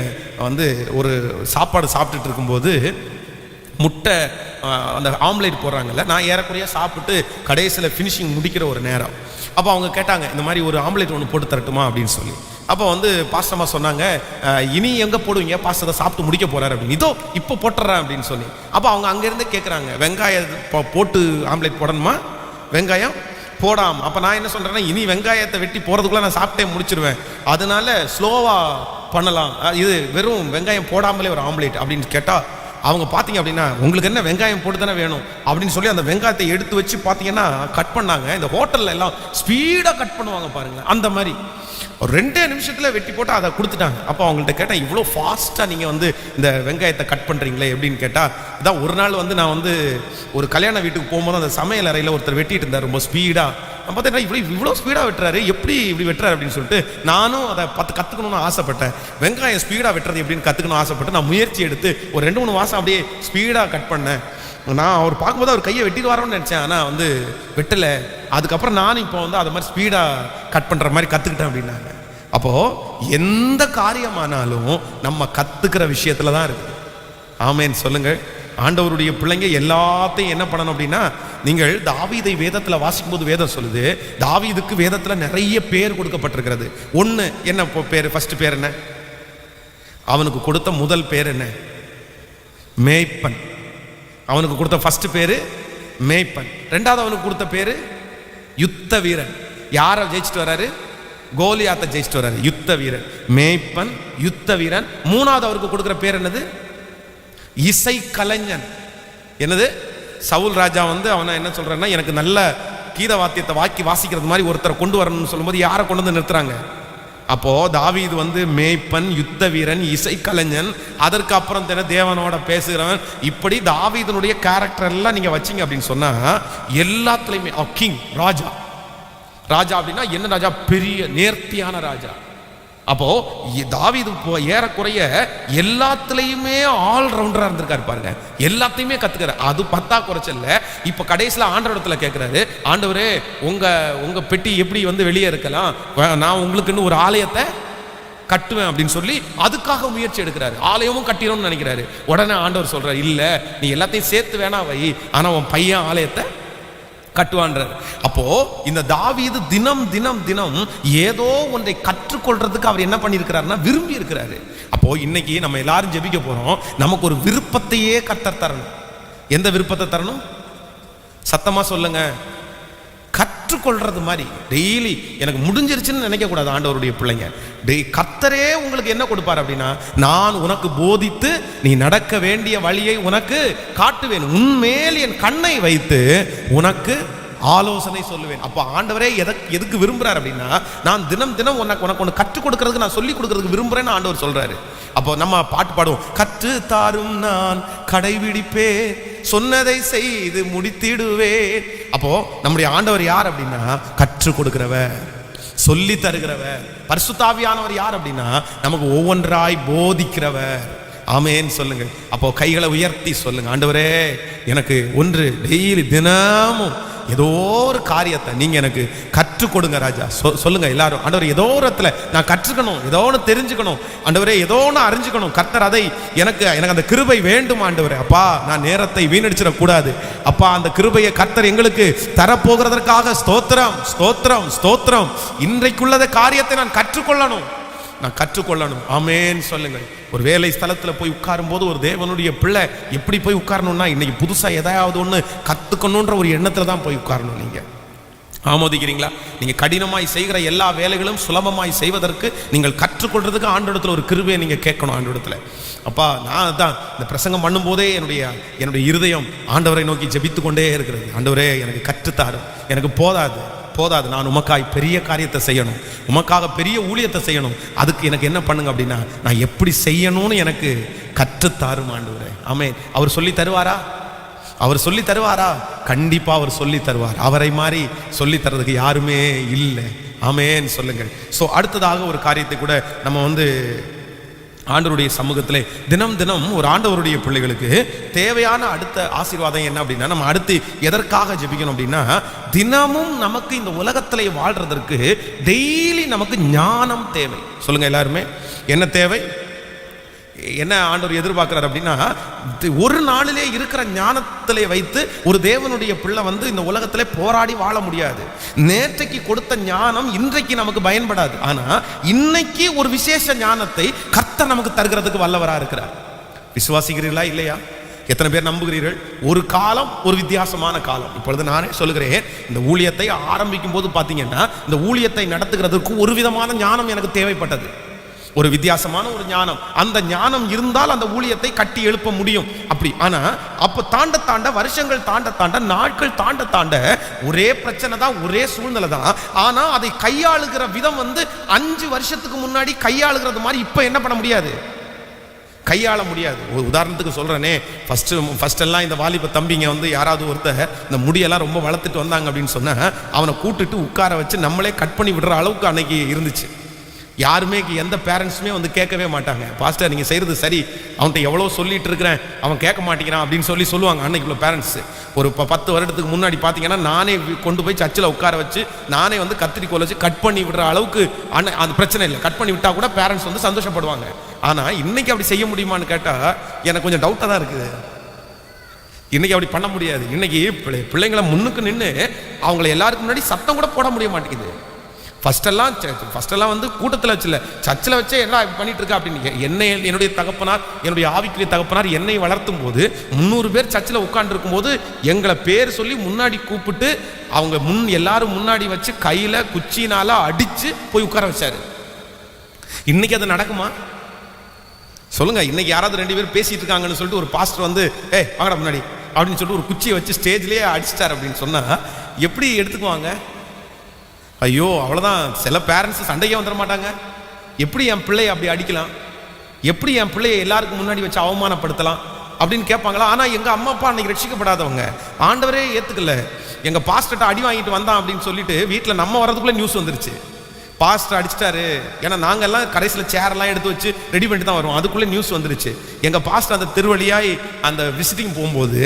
Speaker 1: ஒரு சாப்பாடு சாப்பிட்டுட்டு இருக்கும்போது முட்டை அந்த ஆம்லேட் போடுறாங்கல்ல, நான் ஏறக்குறைய சாப்பிட்டு கடைசியில் ஃபினிஷிங் முடிக்கிற ஒரு நேரம். அப்போ அவங்க கேட்டாங்க, இந்த மாதிரி ஒரு ஆம்லேட் ஒன்று போட்டு தரட்டுமா அப்படின்னு சொல்லி. அப்போ பாஸ்டம்மா சொன்னாங்க, இனி எங்கே போடுவீங்க, பாஸ்டர் சாப்பிட்டு முடிக்க போறாரு அப்படின்னு. இதோ இப்போ போட்டுறேன் அப்படின்னு சொல்லி. அப்போ அவங்க அங்கேருந்து கேட்குறாங்க, வெங்காயம் போட்டு ஆம்லேட் போடணுமா, வெங்காயம் போடாம. அப்போ நான் என்ன சொல்றேன்னா, இனி வெங்காயத்தை வெட்டி போறதுக்குள்ள நான் சாப்பிட்டே முடிச்சிருவேன், அதனால ஸ்லோவா பண்ணலாம், இது வெறும் வெங்காயம் போடாமலே ஒரு ஆம்லேட் அப்படின்னு கேட்டா அவங்க பார்த்தீங்க அப்படின்னா, உங்களுக்கு என்ன வெங்காயம் போட்டு தானே வேணும் அப்படின்னு சொல்லி அந்த வெங்காயத்தை எடுத்து வச்சு பார்த்தீங்கன்னா கட் பண்ணாங்க. இந்த ஹோட்டல்ல எல்லாம் ஸ்பீடாக கட் பண்ணுவாங்க பாருங்க, அந்த மாதிரி ஒரு 2 நிமிஷத்துல வெட்டி போட்டு அதை கொடுத்துட்டாங்க. அப்போ அவங்கள்ட்ட கேட்டேன், இவ்வளோ ஃபாஸ்ட்டாக நீங்கள் இந்த வெங்காயத்தை கட் பண்ணுறீங்களே எப்படின்னு கேட்டால், இதான் ஒரு நாள் நான் ஒரு கல்யாண வீட்டுக்கு போகும்போது அந்த சமையல் அறையில் ஒருத்தர் வெட்டிட்டு இருந்தார் ரொம்ப ஸ்பீடாக. பார்த்தீங்கன்னா இவ்வளோ ஸ்பீடாக வெட்டுறாரு, எப்படி இப்படி வெட்டுறாரு அப்படின்னு சொல்லிட்டு நானும் அதை கற்றுக்கணும்னு ஆசைப்பட்டேன். வெங்காயம் ஸ்பீடாக வெட்டுறது எப்படின்னு கற்றுக்கணும்னு ஆசைப்பட்டு நான் முயற்சி எடுத்து ஒரு 2-3 மாதம் அப்படியே ஸ்பீடாக கட் பண்ணேன். நான் அவர் பார்க்கும்போது அவர் கையை வெட்டிட்டு வரோன்னு நினச்சேன், ஆனால் வெட்டலை. அதுக்கப்புறம் நானும் இப்போ அது மாதிரி ஸ்பீடாக கட் பண்ணுற மாதிரி கற்றுக்கிட்டேன் அப்படின்னாங்க. அப்போது எந்த காரியமானாலும் நம்ம கற்றுக்கிற விஷயத்துல தான் இருக்குது. ஆமேன் சொல்லுங்கள். ஆண்டவருடைய பிள்ளைங்க எல்லாத்தையும் என்ன பண்ணணும் அப்படின்னா, நீங்கள் தாவீதை வேதத்தில் வாசிக்கும் போது வேதம் சொல்லுது, தாவீதுக்கு வேதத்தில் நிறைய பேர் கொடுக்கப்பட்டிருக்கிறது. ஒன்று என்ன பேர், ஃபர்ஸ்ட் பேர் என்ன, அவனுக்கு கொடுத்த முதல் பேர் என்ன, மேய்ப்பன். அவனுக்கு கொடுத்த ஃபர்ஸ்ட் பேரு மேய்ப்பன். 2வது அவனுக்கு கொடுத்த பேரு யுத்த வீரன். யாரை ஜெயிச்சுட்டு வர்றாரு, கோலியாத்தை ஜெயிச்சுட்டு வர்றாரு, யுத்த வீரன், மேய்ப்பன், யுத்த வீரன். 3வது அவருக்கு கொடுக்குற பேர் என்னது, இசை கலைஞன். என்னது, சவுல் ராஜா அவனை என்ன சொல்றான்னா, எனக்கு நல்ல கீத வாத்தியத்தை வாசிக்கிறது மாதிரி ஒருத்தரை கொண்டு வரணும்னு சொல்லும்போது யாரை கொண்டு வந்து நிறுத்துறாங்க. அப்போ தாவீது மேய்ப்பன், யுத்த வீரன், இசை கலைஞன், அதற்கு அப்புறம் தேவனோட பேசுகிறவன். இப்படி தாவீதனுடைய கேரக்டர் எல்லாம் நீங்க வச்சீங்க அப்படின்னு சொன்னா எல்லாத்துலயுமே கிங், ராஜா. ராஜா அப்படின்னா என்ன ராஜா, பெரிய நேர்த்தியான ராஜா. அப்போ தாவீது ஏறக்குறைய எல்லாத்துலயுமே ஆல் ரவுண்டரா இருந்திருக்காரு பாருங்க, எல்லாத்தையுமே கத்துக்கிறார். அது 10 குறைச்சல்ல. இப்ப கடைசியில ஆண்டவரிடத்துல கேட்கிறாரு, ஆண்டவரே உங்க பெட்டி எப்படி வெளியே இருக்கலாம், நான் உங்களுக்குன்னு ஒரு ஆலயத்தை கட்டுவேன் அப்படின்னு சொல்லி அதுக்காக முயற்சி எடுக்கிறாரு. ஆலயமும் கட்டிடணும்னு நினைக்கிறாரு. உடனே ஆண்டவர் சொல்றாரு, இல்ல நீ எல்லாத்தையும் சேர்த்து வேணா வை, ஆனா உன் பையன் ஆலயத்தை கட்டுவான்றார். அப்போ இந்த தாவீது தினம் தினம் தினம் ஏதோ ஒன்றை கற்றுக்கொள்றதுக்கு அவர் என்ன பண்ணியிருக்கிறாருன்னா விரும்பி இருக்கிறாரு. அப்போ இன்னைக்கு நம்ம எல்லாரும் ஜெபிக்க போறோம். நமக்கு ஒரு விருப்பத்தையே கர்த்தர் தரணும். எந்த விருப்பத்தை தரணும்? சத்தமா சொல்லுங்க. கற்றுக்கொள்றது மாதிரி டெய்லி எனக்கு முடிஞ்சிருச்சுன்னு நினைக்க கூடாது. ஆண்டவருடைய பிள்ளைங்க, கர்த்தரே உங்களுக்கு என்ன கொடுப்பார் அப்படின்னா, நான் உனக்கு போதித்து நீ நடக்க வேண்டிய வழியை உனக்கு காட்டுவேன், உன்மேல் என் கண்ணை வைத்து உனக்கு ஆலோசனை சொல்லுவேன். அப்போ ஆண்டவரே எதுக்கு விரும்புறாரு அப்படின்னா, நான் தினம் தினம் உனக்கு ஒன்று கற்றுக் கொடுக்கறதுக்கு, நான் சொல்லி கொடுக்கறதுக்கு விரும்புறேன்னு ஆண்டவர் சொல்றாரு. அப்போ நம்ம பாட்டு பாடுவோம், கற்று தாரும் நான் கடைபிடிப்பேன், சொன்னதை செய்து முடித்திடுவேன். அப்போ நம்முடைய ஆண்டவர் யார் அப்படின்னா, கற்றுக் கொடுக்கிறவர், சொல்லி தருகிறவர். பரிசுத்த ஆவியானவர் யார் அப்படின்னா, நமக்கு ஒவ்வொன்றாய் போதிக்கிறவர். ஆமென் சொல்லுங்க. அப்போ கைகளை உயர்த்தி சொல்லுங்க, ஆண்டவரே எனக்கு ஒன்று டெய்லி தினமும் ஏதோ ஒரு காரியத்தை நீங்க எனக்கு கற்றுக் கொடுங்க ராஜா. சொல்லுங்க எல்லாரும், ஆண்டவர் ஏதோ ஒரு இடத்துல நான் கற்றுக்கணும், ஏதோ ஒன்று தெரிஞ்சுக்கணும் ஆண்டவரே, ஏதோ ஒன்று அறிஞ்சுக்கணும் கர்த்தர், அதை எனக்கு அந்த கிருபை வேண்டும் ஆண்டவரே. அப்பா நான் நேரத்தை வீணடிச்சிடக்கூடாது அப்பா, அந்த கிருபையை கர்த்தர் எங்களுக்கு தரப்போகிறதற்காக ஸ்தோத்திரம் ஸ்தோத்திரம் ஸ்தோத்திரம். இன்றைக்குள்ளத காரியத்தை நான் கற்றுக்கொள்ளணும். ஆமென் சொல்லுங்கள். ஒரு வேலை ஸ்தலத்தில் போய் உட்காரும் போது ஒரு தேவனுடைய பிள்ளை எப்படி போய் உட்காரணும்னா, இன்னைக்கு புதுசாக எதாவது ஒன்று கற்றுக்கணுன்ற ஒரு எண்ணத்தில் தான் போய் உட்காரணும். நீங்கள் ஆமோதிக்கிறீங்களா? நீங்கள் கடினமாய் செய்கிற எல்லா வேலைகளும் சுலபமாய் செய்வதற்கு நீங்கள் கற்றுக்கொள்றதுக்கு ஆண்டவரிடத்தில் ஒரு கிருபையை நீங்கள் கேட்கணும். ஆண்டவரிடத்தில் அப்பா, நான் தான் இந்த பிரசங்கம் பண்ணும்போதே என்னுடைய இருதயம் ஆண்டவரை நோக்கி ஜெபித்து கொண்டே இருக்கிறது. ஆண்டவரே எனக்கு கற்றுத்தாரும், எனக்கு போதாது, நான் உமக்காய் பெரிய காரியத்தை செய்யணும், உமக்காக பெரிய ஊழியத்தை செய்யணும். அதுக்கு எனக்கு என்ன பண்ணுங்க அப்படின்னா, நான் எப்படி செய்யணும்னு எனக்கு கற்றுத்தாரும் ஆண்டவரே. ஆமென். அவர் சொல்லி தருவாரா? கண்டிப்பா அவர் சொல்லி தருவார். அவரை மாதிரி சொல்லி தரதுக்கு யாருமே இல்லை. ஆமென் சொல்லுங்கள். ஸோ அடுத்ததாக ஒரு காரியத்தை கூட நம்ம ஆண்டவருடைய சமூகத்திலே தினம் தினம் ஒரு ஆண்டவருடைய பிள்ளைகளுக்கு தேவையான அடுத்த ஆசீர்வாதம் என்ன அப்படின்னா, நம்ம அடுத்து எதற்காக ஜெபிக்கணும் அப்படின்னா, தினமும் நமக்கு இந்த உலகத்திலே வாழ்றதற்கு டெய்லி நமக்கு ஞானம் தேவை. சொல்லுங்க எல்லாருமே, என்ன தேவை? என்ன ஆண்டவர் எதிர்பார்க்கிறார் அப்படின்னா, ஒரு நாளிலே இருக்கிற ஞானத்திலே வைத்து ஒரு தேவனுடைய பிள்ளை இந்த உலகத்திலே போராடி வாழ முடியாது. நேற்றைக்கு கொடுத்த ஞானம் இன்றைக்கு நமக்கு பயன்படாது. ஆனா இன்னைக்கு ஒரு விசேஷ ஞானத்தை கர்த்தர் நமக்கு தருகிறதுக்கு வல்லவரா இருக்கிறார். விசுவாசிக்கிறீர்களா இல்லையா? எத்தனை பேர் நம்புகிறீர்கள்? ஒரு காலம், ஒரு வித்தியாசமான காலம். இப்பொழுது நானே சொல்லுகிறேன், இந்த ஊழியத்தை ஆரம்பிக்கும் போது பார்த்தீங்கன்னா, இந்த ஊழியத்தை நடத்துகிறதுக்கு ஒரு விதமான ஞானம் எனக்கு தேவைப்பட்டது, ஒரு வித்தியாசமான ஒரு ஞானம். அந்த ஞானம் இருந்தால் அந்த ஊழியத்தை கட்டி எழுப்ப முடியும். அப்படி ஆனா அப்ப தாண்ட வருஷங்கள் தாண்ட நாட்கள் தாண்ட ஒரே பிரச்சனை தான், ஒரே சூழ்நிலை தான். ஆனா அதை கையாளுகிற விதம் 5 வருஷத்துக்கு முன்னாடி கையாளுகிறது மாதிரி இப்ப என்ன பண்ண முடியாது, கையாள முடியாது. ஒரு உதாரணத்துக்கு சொல்றேனே, ஃபர்ஸ்ட் எல்லாம் இந்த வாலிப தம்பிங்க யாராவது ஒருத்தர் இந்த முடியெல்லாம் ரொம்ப வளர்த்துட்டு வந்தாங்க அப்படின்னு சொன்னா, அவனை கூட்டுட்டு உட்கார வச்சு நம்மளே கட் பண்ணி விடுற அளவுக்கு அன்னைக்கு இருந்துச்சு. யாருமே எந்த பேரண்ட்ஸுமே கேட்கவே மாட்டாங்க, பாஸ்டர் நீங்கள் செய்கிறது சரி, அவன்கிட்ட எவ்வளோ சொல்லிட்டு இருக்கிறேன், அவன் கேட்க மாட்டேங்கிறான் அப்படின்னு சொல்லுவாங்க அன்னைக்கு உள்ள பேரண்ட்ஸ். ஒரு 10 வருடத்துக்கு முன்னாடி பார்த்தீங்கன்னா, நானே கொண்டு போய் சர்ச்சில் உட்கார வச்சு நானே கத்திரிக்கோல் வச்சு கட் பண்ணி விடுற அளவுக்கு அந்த பிரச்சனை இல்லை. கட் பண்ணி விட்டால் கூட பேரண்ட்ஸ் சந்தோஷப்படுவாங்க. ஆனால் இன்னைக்கு அப்படி செய்ய முடியுமான்னு கேட்டால் எனக்கு கொஞ்சம் டவுட்டாக தான் இருக்குது. இன்னைக்கு அப்படி பண்ண முடியாது. இன்னைக்கு பிள்ளைங்களை முன்னுக்கு நின்று அவங்களை எல்லாருக்கும் முன்னாடி சத்தம் கூட போட முடிய மாட்டேங்குது. ஃபஸ்ட்டெல்லாம் கூட்டத்தில் வச்சுல, சர்ச்சில் வச்சே என்ன பண்ணிட்டு இருக்கா அப்படின்னு. என்னுடைய தகப்பனார், என்னுடைய ஆவிக்குரிய தகப்பனார் என்னை வளர்த்தும் போது 300 பேர் சர்ச்சில் உட்கார்ந்துருக்கும் போது எங்களை பேர் சொல்லி முன்னாடி கூப்பிட்டு அவங்க எல்லாரும் முன்னாடி வச்சு கையில் குச்சினால அடித்து போய் உட்கார வச்சாரு. இன்னைக்கு அது நடக்குமா சொல்லுங்க? இன்னைக்கு யாராவது 2 பேர் பேசிட்டு இருக்காங்கன்னு சொல்லிட்டு ஒரு பாஸ்டர் வாங்கடா முன்னாடி அப்படின்னு சொல்லிட்டு ஒரு குச்சியை வச்சு ஸ்டேஜ்லேயே அடிச்சிட்டார் அப்படின்னு சொன்னா எப்படி எடுத்துக்குவாங்க? ஐயோ அவ்வளோதான். சில பேரண்ட்ஸ் சண்டைக்கே வந்துட மாட்டாங்க. எப்படி என் பிள்ளையை அப்படி அடிக்கலாம், எப்படி என் பிள்ளையை எல்லாருக்கும் முன்னாடி வச்சு அவமானப்படுத்தலாம் அப்படின்னு கேட்பாங்களா? ஆனால் எங்கள் அம்மா அப்பா அன்னைக்கு ரட்சிக்கப்படாதவங்க, ஆண்டவரே ஏற்றுக்கல. எங்கள் பாஸ்டர்கிட்ட அடி வாங்கிட்டு வந்தான் அப்படின்னு சொல்லிட்டு வீட்டில் நம்ம வரதுக்குள்ளே நியூஸ் வந்துருச்சு, பாஸ்டர் அடிச்சிட்டாரு. ஏன்னா நாங்கள்லாம் கடைசியில் சேரெல்லாம் எடுத்து வச்சு ரெடி பண்ணிட்டு தான் வருவோம். அதுக்குள்ளே நியூஸ் வந்துருச்சு. எங்கள் பாஸ்டர் அந்த திருவழியாய் அந்த விசிட்டிங் போகும்போது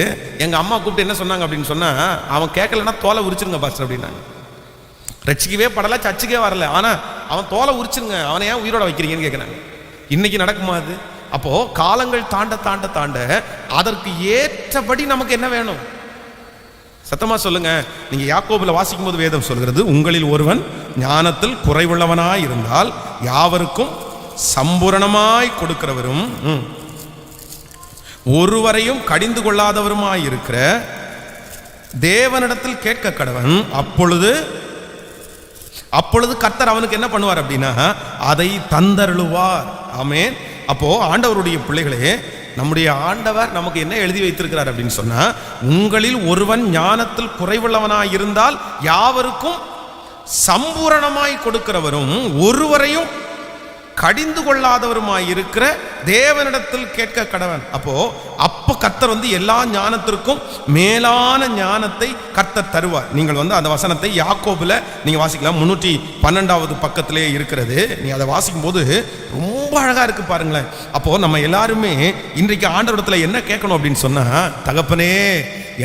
Speaker 1: எங்கள் அம்மா கூப்பிட்டு என்ன சொன்னாங்க அப்படின்னு சொன்னால், அவன் கேட்கலன்னா தோலை உரிச்சிருங்க பாஸ்டர் அப்படின்னாங்க. ரட்சிக்கவே படலை, சர்ச்சுக்கே வரல, ஆனால் அவன் தோலை உரிச்சிருங்க, அவனை ஏன் உயிரோட வைக்கிறீங்கன்னு கேட்குறாங்க. இன்னைக்கு நடக்குமா அது? அப்போ காலங்கள் தாண்ட அதற்கு ஏற்றபடி நமக்கு என்ன வேணும்? சத்தமா சொல்லுங்க. நீங்க யாக்கோபுல வாசிக்கும் போது வேதம் சொல்கிறது, உங்களில் ஒருவன் ஞானத்தில் குறைவுள்ளவனாய் இருந்தால் யாவருக்கும் சம்பூரணமாய் கொடுக்கிறவரும் ஒருவரையும் கடிந்து கொள்ளாதவருமாய் இருக்கிற தேவனிடத்தில் கேட்க கடவன். அப்பொழுது கர்த்தர் அவனுக்கு என்ன பண்ணுவார் அப்படின்னா அதை தந்தருளுவார். ஆமென். அப்போ ஆண்டவருடைய பிள்ளைகளே, நம்முடைய ஆண்டவர் நமக்கு என்ன எழுதி வைத்திருக்கிறார் அப்படின்னு சொன்னா, உங்களில் ஒருவன் ஞானத்தில் குறைவுள்ளவனாய் இருந்தால் யாவருக்கும் சம்பூரணமாய் கொடுக்கிறவரும் ஒருவரையும் கடிந்து கொள்ளாதவருமாய் இருக்கிற தேவனிடத்தில் கேட்க கடவன். அப்போ கர்த்தர் எல்லா ஞானத்திற்கும் மேலான ஞானத்தை கர்த்தர் தருவார். நீங்கள் அந்த வசனத்தை யாக்கோபுல நீங்க வாசிக்கலாம், 312வது பக்கத்திலே இருக்கிறது. நீ அதை வாசிக்கும் போது ரொம்ப அழகா இருக்கு பாருங்களேன். அப்போ நம்ம எல்லாருமே இன்றைக்கு ஆண்டவரிடத்துல என்ன கேட்கணும் அப்படின்னு சொன்னா, தகப்பனே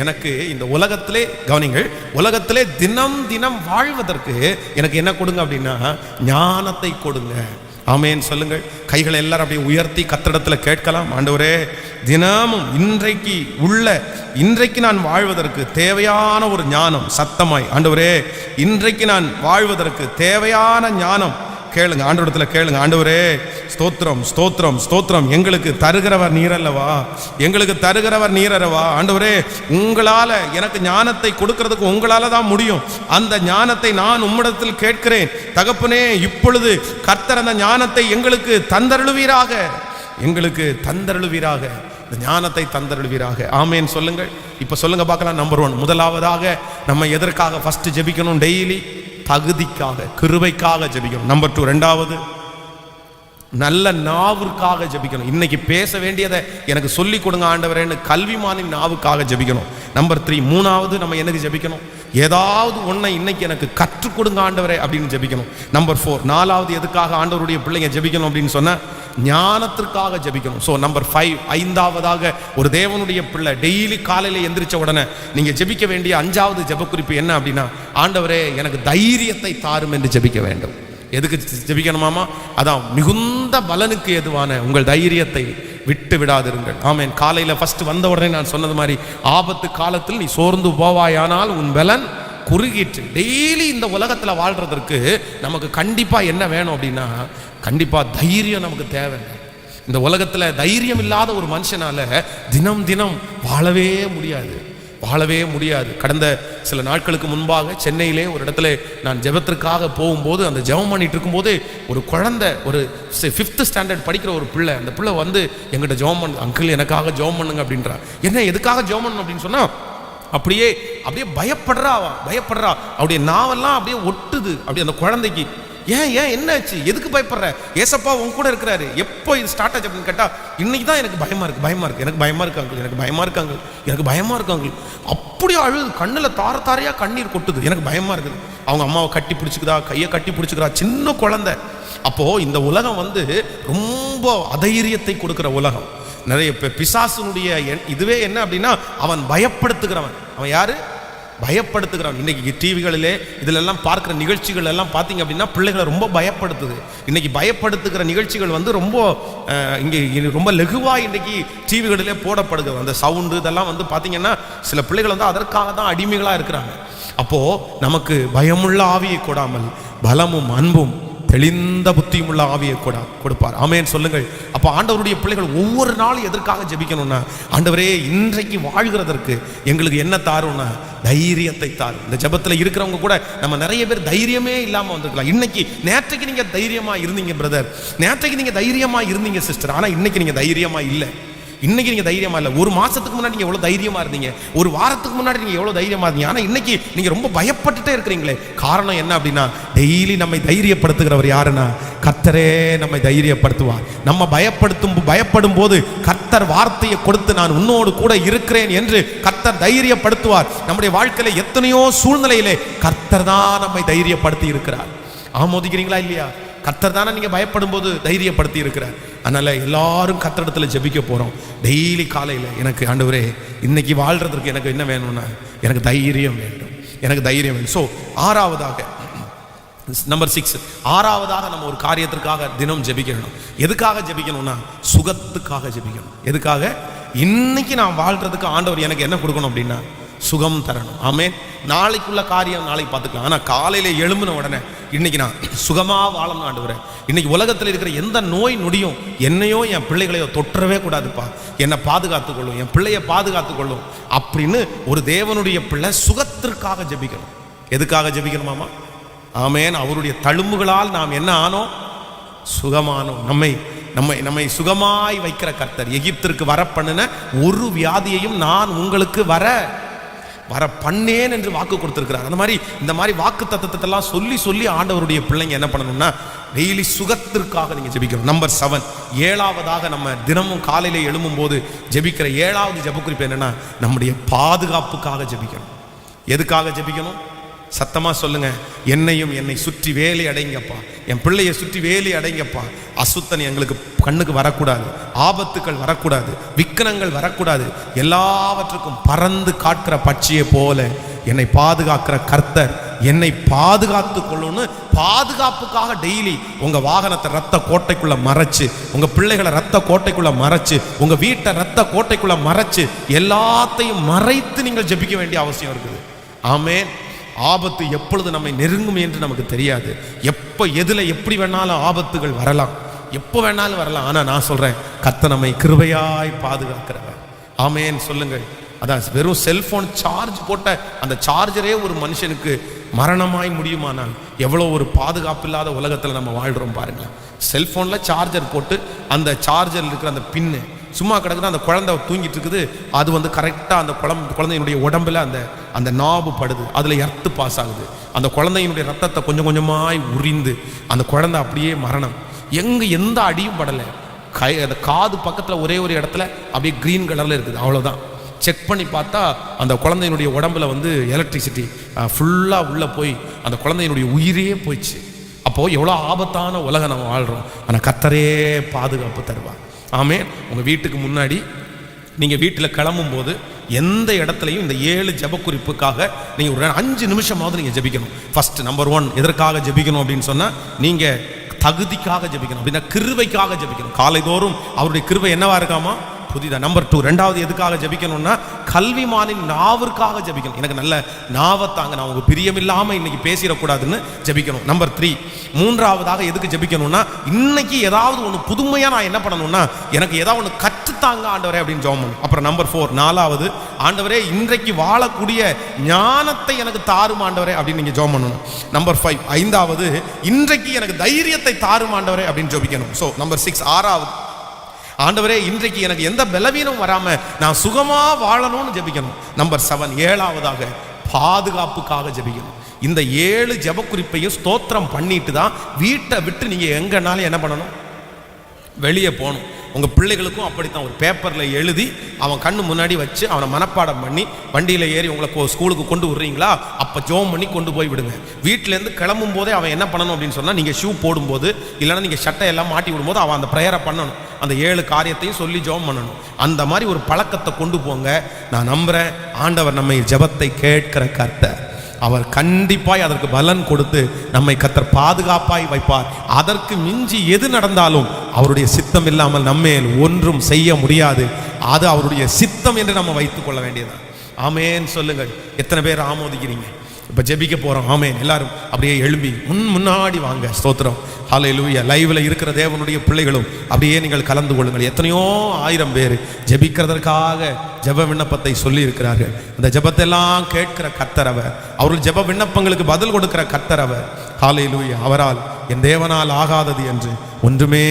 Speaker 1: எனக்கு இந்த உலகத்திலே கவனிங்கள், உலகத்திலே தினம் தினம் வாழ்வதற்கு எனக்கு என்ன கொடுங்க அப்படின்னா ஞானத்தை கொடுங்க. ஆமென் சொல்லுங்கள். கைகளை எல்லாரும் அப்படியே உயர்த்தி கர்த்தரிடத்தில் கேட்கலாம். ஆண்டவரே, தினமும் இன்றைக்கு நான் வாழ்வதற்கு தேவையான ஒரு ஞானம், சத்தமாய் ஆண்டவரே இன்றைக்கு நான் வாழ்வதற்கு தேவையான ஞானம் கேளுங்க. ஆண்டவரிடத்தில் கேளுங்க. ஆண்டவரே ஸ்தோத்திரம் ஸ்தோத்திரம் ஸ்தோத்திரம், எங்களுக்கு தருகிறவர் நீரல்லவா, எங்களுக்கு தருகிறவர் நீரல்லவா. ஆண்டவரே, உங்களால எனக்கு ஞானத்தை கொடுக்கிறதுக்கு உங்களால தான் முடியும். அந்த ஞானத்தை நான் உம்மிடத்தில் கேட்கிறேன் தகப்பனே. இப்பொழுது கர்த்தர் அந்த ஞானத்தை எங்களுக்கு தந்தருளுவீராக, எங்களுக்கு தந்தருளுவீராக, இந்த ஞானத்தை தந்தருளுவீராக. ஆமேன் சொல்லுங்கள். இப்ப சொல்லுங்க பார்க்கலாம். நம்பர் 1, முதலாவதாக நம்ம எதற்காக ஃபர்ஸ்ட் ஜெபிக்கணும்? டெய்லி தகுதிக்காக, கிருபைக்காக ஜெபிக்கணும். நம்பர் 2, ரெண்டாவது நல்ல நாவுக்காக ஜெபிக்கணும். இன்னைக்கு பேச வேண்டியதை எனக்கு சொல்லி கொடுங்க ஆண்டவரேன்னு கல்விமானின் நாவுக்காக ஜெபிக்கணும். நம்பர் 3, மூணாவது நம்ம எனக்கு ஜெபிக்கணும், ஏதாவது ஒன்றை இன்னைக்கு எனக்கு கற்றுக் கொடுங்க ஆண்டவரே அப்படின்னு ஜெபிக்கணும். நம்பர் 4, நாலாவது எதுக்காக ஆண்டவருடைய பிள்ளைங்க ஜெபிக்கணும் அப்படின்னு சொன்னா ஞானத்திற்காக ஜெபிக்கணும். ஸோ நம்பர் 5, ஐந்தாவதாக ஒரு தேவனுடைய பிள்ளை டெய்லி காலையில் எந்திரிச்ச உடனே நீங்க ஜெபிக்க வேண்டிய 5வது ஜெபக்குறிப்பு என்ன அப்படின்னா, ஆண்டவரே எனக்கு தைரியத்தை தாரும் என்று ஜெபிக்க வேண்டும். எதுக்கு ஜெபிக்கணுமாமா? அதான் மிகுந்த பலனுக்கு எதுவான உங்கள் தைரியத்தை விட்டு விடாதிருங்கள். ஆமென். காலையில் ஃபர்ஸ்ட் வந்த உடனே நான் சொன்னது மாதிரி, ஆபத்து காலத்தில் நீ சோர்ந்து போவாயானால் உன் பலன் குறுகிட்டு. டெய்லி இந்த உலகத்தில் வாழ்றதற்கு நமக்கு கண்டிப்பா என்ன வேணும் அப்படின்னா, கண்டிப்பா தைரியம் நமக்கு தேவை. இந்த உலகத்தில் தைரியம் இல்லாத ஒரு மனுஷனால தினம் தினம் வாழவே முடியாது. கடந்த சில நாட்களுக்கு முன்பாக சென்னையிலே ஒரு இடத்துல நான் ஜெபத்திற்காக போகும்போது, அந்த ஜெபம் பண்ணிட்டு இருக்கும்போது ஒரு குழந்தை, ஒரு 5th ஸ்டாண்டர்ட் படிக்கிற ஒரு பிள்ளை, அந்த பிள்ளை எங்கிட்ட ஜெபம் பண்ணு, அங்கிள் எனக்காக ஜெபம் பண்ணுங்க அப்படின்றா. என்ன எதுக்காக ஜெபம் பண்ணணும் அப்படின்னு சொன்னா, அப்படியே பயப்படுறா. அப்படியே நாவெல்லாம் அப்படியே ஒட்டுது அப்படியே அந்த குழந்தைக்கு. ஏன் என்னாச்சு, எதுக்கு பயப்படுற? ஏசப்பா உன் கூட இருக்கிறாரு. எப்போ இது ஸ்டார்ட் ஆச்சு அப்படின்னு கேட்டா, இன்னைக்கு தான் எனக்கு பயமா இருக்கு எனக்கு பயமா இருக்காங்க. அப்படியே அழுது, கண்ணுல தாரையா கண்ணீர் கொட்டுது. எனக்கு பயமா இருக்குது. அவங்க அம்மாவை கட்டி பிடிச்சிக்குதா, கையை கட்டி பிடிச்சிக்கிறா, சின்ன குழந்தை. அப்போ இந்த உலகம் ரொம்ப அதைரியத்தை கொடுக்கிற உலகம். நிறைய பிசாசுனுடைய இதுவே என்ன அப்படின்னா, அவன் பயப்படுத்துகிறவன். அவன் யாரு? பயப்படுத்துகிறான். இன்னைக்கு டிவிகளிலே இதிலெல்லாம் பார்க்குற நிகழ்ச்சிகள் எல்லாம் பார்த்தீங்க அப்படின்னா பிள்ளைகளை ரொம்ப பயப்படுத்துது. இன்னைக்கு பயப்படுத்துகிற நிகழ்ச்சிகள் ரொம்ப இங்கே ரொம்ப லகுவாக இன்னைக்கு டிவிகளிலே போடப்படுகிறது. அந்த சவுண்டு இதெல்லாம் பார்த்தீங்கன்னா சில பிள்ளைகள் அதற்காக தான் அடிமைகளாக இருக்கிறாங்க. அப்போது நமக்கு பயமுள்ள ஆவியை கொடாமல் பலமும் அன்பும் தெளிந்த புத்தியும் உள்ள ஆவியை கொடுப்பார். ஆமென் சொல்லுங்கள். அப்போ ஆண்டவருடைய பிள்ளைகள் ஒவ்வொரு நாளும் எதற்காக ஜெபிக்கணும்னா, ஆண்டவரே இன்றைக்கு வாழ்கிறதற்கு எங்களுக்கு என்ன தாரும்னா தைரியத்தை தாரும். இந்த ஜெபத்தில் இருக்கிறவங்க கூட நம்ம நிறைய பேர் தைரியமே இல்லாமல் வந்திருக்கலாம். நேற்றைக்கு நீங்க தைரியமா இருந்தீங்க பிரதர், நேற்றைக்கு நீங்க தைரியமா இருந்தீங்க சிஸ்டர், ஆனா இன்னைக்கு நீங்க தைரியமா இல்லை. இன்னைக்கு நீங்க தைரியமா இல்லை. ஒரு மாசத்துக்கு முன்னாடி நீங்க எவ்வளவு தைரியமா இருந்தீங்க, ஒரு வாரத்துக்கு முன்னாடி நீங்க எவ்வளவு தைரியமா இருந்தீங்க, ஆனா இன்னைக்கு நீங்க ரொம்ப பயப்பட்டுட்டே இருக்கிறீங்களே. காரணம் என்ன அப்படின்னா, டெய்லி நம்மை தைரியப்படுத்துகிறவர் யாருன்னா கர்த்தரே நம்மை தைரியப்படுத்துவார். நம்ம பயப்படும் போது கர்த்தர் வார்த்தையை கொடுத்து நான் உன்னோடு கூட இருக்கிறேன் என்று கர்த்தர் தைரியப்படுத்துவார். நம்முடைய வாழ்க்கையில எத்தனையோ சூழ்நிலையிலே கர்த்தர் தான் நம்மை தைரியப்படுத்தி இருக்கிறார். ஆமோதிக்கிறீங்களா இல்லையா? கர்த்தர் தானே நீங்க பயப்படும் போது தைரியப்படுத்தி இருக்கிறார். அதனால எல்லாரும் கர்த்தரிடத்துல ஜெபிக்க போறோம். டெய்லி காலையில எனக்கு ஆண்டவரே இன்னைக்கு வாழ்றதுக்கு எனக்கு என்ன வேணும்னா எனக்கு தைரியம் வேண்டும். ஸோ ஆறாவதாக, நம்பர் 6, ஆறாவதாக நம்ம ஒரு காரியத்திற்காக தினம் ஜெபிக்கணும். எதுக்காக ஜெபிக்கணும்னா சுகத்துக்காக ஜெபிக்கணும். எதுக்காக? இன்னைக்கு நான் வாழ்றதுக்கு ஆண்டவர் எனக்கு என்ன கொடுக்கணும் அப்படின்னா சுகம் தரணும். ஆமென். நாளைக்குள்ள காரியம் நாளைக்கு பார்த்துக்கலாம். ஆனால் காலையில எழும்பின உடனே இன்னைக்கு நான் சுகமா வாழணும் ஆண்டவரே. இன்னைக்கு உலகத்தில் இருக்கிற எந்த நோய் நொடியும் என்னையோ என் பிள்ளைகளையோ தொற்றவே கூடாதுப்பா. என்னை பாதுகாத்துக்கொள்ளும், என் பிள்ளையை பாதுகாத்துக்கொள்ளும் அப்படின்னு ஒரு தேவனுடைய பிள்ளை சுகத்திற்காக ஜெபிக்கணும். எதுக்காக ஜெபிக்கணுமாமா? ஆமென். அவருடைய தழும்புகளால் நாம் என்ன ஆனோம்? சுகமானோம். நம்மை சுகமாய் வைக்கிற கர்த்தர். எகிப்திற்கு வர பண்ணின ஒரு வியாதியையும் நான் உங்களுக்கு வர பண்ணேன் என்று வாக்கு கொடுத்திருக்கிறார். அந்த மாதிரி இந்த மாதிரி வாக்கு தத்தத்தெல்லாம் சொல்லி ஆண்டவருடைய பிள்ளைங்க என்ன பண்ணணும்னா டெய்லி சுகத்திற்காக நீங்க ஜெபிக்கணும். நம்பர் 7, 7ஆவதாக நம்ம தினமும் காலையில எழும்பும் போது ஜெபிக்கிற 7வது ஜெபக்குறிப்பு என்னன்னா நம்முடைய பாதுகாப்புக்காக ஜெபிக்கணும். எதுக்காக ஜெபிக்கணும்? சத்தமா சொல்லுங்க. என்னை சுற்றி வேலி அடைங்கப்பா, என் பிள்ளையை சுற்றி வேலி அடைங்கப்பா. அசுத்தன் எங்களுக்கு கண்ணுக்கு வரக்கூடாது, ஆபத்துக்கள் வரக்கூடாது, விக்கனங்கள் வரக்கூடாது. எல்லாவற்றுக்கும் பறந்து காக்கிற பட்சியை போல என்னை பாதுகாக்கிற கர்த்தர் என்னை பாதுகாத்து கொள்ளுன்னு பாதுகாப்புக்காக டெய்லி உங்க வாகனத்தை ரத்த கோட்டைக்குள்ள மறைச்சு, உங்க பிள்ளைகளை ரத்த கோட்டைக்குள்ள மறைச்சு, உங்க வீட்டை ரத்த கோட்டைக்குள்ள மறைச்சு, எல்லாத்தையும் மறைத்து நீங்கள் ஜெபிக்க வேண்டிய அவசியம் இருக்குது. ஆமென். ஆபத்து எப்பொழுது நம்மை நெருங்கும் என்று நமக்கு தெரியாது. எப்போ எதுல எப்படி வேணாலும் ஆபத்துகள் வரலாம், எப்போ வேணாலும் வரலாம். ஆனா நான் சொல்றேன், கர்த்தர் நம்மை கிருபையாய் பாதுகாக்கிறவர். ஆமென் சொல்லுங்கள். அதான் வெறும் செல்போன் சார்ஜ் போட்ட அந்த சார்ஜரே ஒரு மனுஷனுக்கு மரணமாய் முடியுமானால் எவ்வளோ ஒரு பாதுகாப்பு இல்லாத உலகத்தில் நம்ம வாழ்கிறோம் பாருங்க. செல்போனில் சார்ஜர் போட்டு அந்த சார்ஜரில் இருக்கிற அந்த பின்னு சும்மா கிடக்குது, அந்த குழந்தை தூங்கிட்டு இருக்குது. அது வந்து கரெக்டாக அந்த குழந்தையினுடைய உடம்புல அந்த நாபு படுது, அதில் எர்த்து பாஸ் ஆகுது. அந்த குழந்தையினுடைய ரத்தத்தை கொஞ்சம் கொஞ்சமாய் உறிந்து அந்த குழந்தை அப்படியே மரணம். எந்த அடியும் படலை. அந்த காது பக்கத்தில் ஒரே ஒரு இடத்துல அப்படியே க்ரீன் கலரில் இருக்குது, அவ்வளோதான். செக் பண்ணி பார்த்தா அந்த குழந்தையினுடைய உடம்புல வந்து எலக்ட்ரிசிட்டி ஃபுல்லாக உள்ளே போய் அந்த குழந்தையினுடைய உயிரே போயிடுச்சு. அப்போது எவ்வளோ ஆபத்தான உலகம் நம்ம வாழ்கிறோம். ஆனால் கர்த்தரே பாதுகாப்பு தருவார். ஆமென். உங்கள் வீட்டுக்கு முன்னாடி நீங்கள் வீட்டில் கிளம்பும் போது எந்த இடத்துலையும் இந்த 7 ஜெபக்குறிப்புக்காக நீங்கள் ஒரு 5 நிமிஷமாவது நீங்கள் ஜெபிக்கணும். ஃபர்ஸ்ட் நம்பர் 1 எதற்காக ஜெபிக்கணும் அப்படின்னு சொன்னால் நீங்கள் தகுதிக்காக ஜெபிக்கணும், அப்படின்னா கிருபைக்காக ஜெபிக்கணும். காலைதோறும் அவருடைய கிருபை என்னவா இருக்காமா? புதிதா. நம்பர் 2 ரெண்டாவது எதுக்காக ஜெபிக்கணும்னா கல்விமானின் நாவிற்காக ஜெபிக்கணும். எனக்கு நல்ல நாவை தாங்க, நான் உங்க பிரியம் இல்லாம இன்னைக்கு பேசிடக்கூடாதுன்னு ஜெபிக்கணும். நம்பர் 3 மூன்றாவதாக எதுக்கு ஜெபிக்கணும்னா இன்னைக்கு ஏதாவது ஒன்று புதுமையா நான் என்ன பண்ணணும்னா எனக்கு ஏதாவது ஒன்று கற்றுத்தாங்க ஆண்டவரே அப்படின்னு ஜெபம் பண்ணணும். அப்புறம் நம்பர் 4 நாலாவது, ஆண்டவரே இன்றைக்கு வாழக்கூடிய ஞானத்தை எனக்கு தாரும் ஆண்டவரே அப்படின்னு நீங்க ஜெபம் பண்ணணும். நம்பர் 5 ஐந்தாவது, இன்றைக்கு எனக்கு தைரியத்தை தாரும் ஆண்டவரே அப்படின்னு ஜெபிக்கணும். ஸோ நம்பர் 6 ஆறாவது, ஆண்டவரே இன்றைக்கு எனக்கு எந்த பலவீனம் வராம நான் சுகமா வாழணும்னு ஜெபிக்கணும். நம்பர் 7 ஏழாவதாக பாதுகாப்புக்காக ஜெபிக்கணும். இந்த 7 ஜெபக்குறிப்பையும் ஸ்தோத்திரம் பண்ணிட்டு தான் வீட்டை விட்டு நீங்க எங்கனாலும் என்ன பண்ணணும்? வெளியே போகணும். உங்கள் பிள்ளைகளுக்கும் அப்படித்தான் ஒரு பேப்பரில் எழுதி அவன் கண்ணு முன்னாடி வச்சு அவனை மனப்பாடம் பண்ணி வண்டியில் ஏறி உங்களை ஸ்கூலுக்கு கொண்டு விடுறீங்களா, அப்போ ஜோம் பண்ணி கொண்டு போய் விடுங்க. வீட்டிலேருந்து கிளம்பும் போதே அவன் என்ன பண்ணணும் அப்படின்னு சொன்னால், நீங்கள் ஷூ போடும்போது இல்லைன்னா நீங்கள் சட்டை எல்லாம் மாட்டி விடும்போது அவன் அந்த ப்ரேயரை பண்ணணும். அந்த 7 காரியத்தையும் சொல்லி ஜெபம் பண்ணணும். அந்த மாதிரி ஒரு பழக்கத்தை கொண்டு போங்க. நான் நம்புகிறேன் ஆண்டவர் நம்மை ஜெபத்தை கேட்கிற கர்த்தர். அவர் கண்டிப்பாய் அதற்கு பலன் கொடுத்து நம்மை கர்த்தர் பாதுகாப்பாய் வைப்பார். அதற்கு மிஞ்சி எது நடந்தாலும் அவருடைய சித்தம் இல்லாமல் நம்மேல் ஒன்றும் செய்ய முடியாது. அது அவருடைய சித்தம் என்று நம்ம வைத்துக் கொள்ள வேண்டியதான். ஆமேன் சொல்லுங்கள். எத்தனை பேர் ஆமோதிக்கிறீங்க? இப்போ ஜெபிக்க போகிறோம். ஆமேன். எல்லாரும் அப்படியே எழும்பி முன்னாடி வாங்க. ஸ்தோத்திரம். ஹல்லேலூயா. லைவ்ல இருக்கிற தேவனுடைய பிள்ளைகளும் அப்படியே நீங்கள் கலந்து கொள்ளுங்கள். எத்தனையோ 1000 பேர் ஜெபிக்கிறதற்காக ஜெப விண்ணப்பத்தை சொல்லி இருக்கிறார்கள். அந்த ஜெபத்தை எல்லாம் கேட்கிற கர்த்தர் அவர். அவர்கள் ஜெப விண்ணப்பங்களுக்கு பதில் கொடுக்கிற கர்த்தர் அவர். ஹல்லேலூயா. அவரால் என் தேவனால் ஆகாதது என்று ஒன்றுமே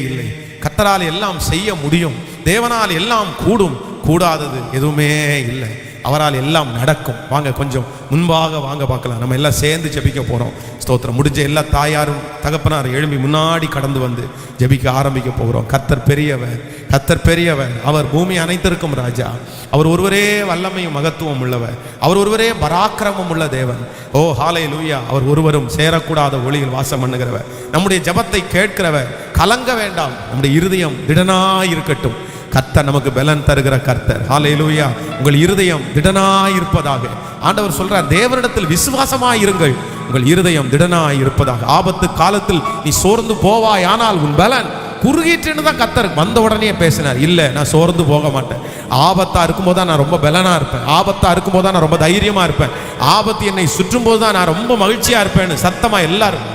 Speaker 1: இல்லை. கர்த்தரால் எல்லாம் செய்ய முடியும். தேவனால் எல்லாம் கூடும். கூடாதது எதுவுமே இல்லை. அவரால் எல்லாம் நடக்கும். வாங்க கொஞ்சம் முன்பாக வாங்க பார்க்கலாம். நம்ம எல்லாம் சேர்ந்து ஜெபிக்க போகிறோம். ஸ்தோத்திரம். முடிஞ்ச எல்லா தாயாரும் தகப்பனாரும் எழும்பி முன்னாடி கடந்து வந்து ஜெபிக்க ஆரம்பிக்க போகிறோம். கர்த்தர் பெரியவர், கர்த்தர் பெரியவர். அவர் பூமி அனைத்திற்கும் ராஜா. அவர் ஒருவரே வல்லமையும் மகத்துவம் உள்ளவர். அவர் ஒருவரே பராக்கிரமம் உள்ள தேவன். ஓ ஹல்லேலூயா. அவர் ஒருவரும் சேரக்கூடாத ஒளியில் வாசம் பண்ணுகிறவர். நம்முடைய ஜெபத்தை கேட்கிறவர். கலங்க வேண்டாம். நம்முடைய இருதயம் திடனாய் இருக்கட்டும். கர்த்தர் நமக்கு பலன் தருகிற கர்த்தர். ஹல்லேலூயா. உங்கள் இருதயம் திடனாய் இருப்பதாக ஆண்டவர் சொல்றார். தேவனிடத்தில் விசுவாசமாய் இருங்கள், உங்கள் இருதயம் திடனாய் இருப்பதாக. ஆபத்து காலத்தில் நீ சோர்ந்து போவாய், ஆனால் உன் பலன் குறுகிட்டுன்னு தான் கத்தர் வந்த உடனே பேசினார். இல்லை, நான் சோர்ந்து போக மாட்டேன். ஆபத்தா இருக்கும்போது தான் நான் ரொம்ப பலனா இருப்பேன். ஆபத்தா இருக்கும்போது தான் நான் ரொம்ப தைரியமா இருப்பேன். ஆபத்து என்னை சுற்றும் போது தான் நான் ரொம்ப மகிழ்ச்சியா இருப்பேன்னு சத்தமா எல்லாரும்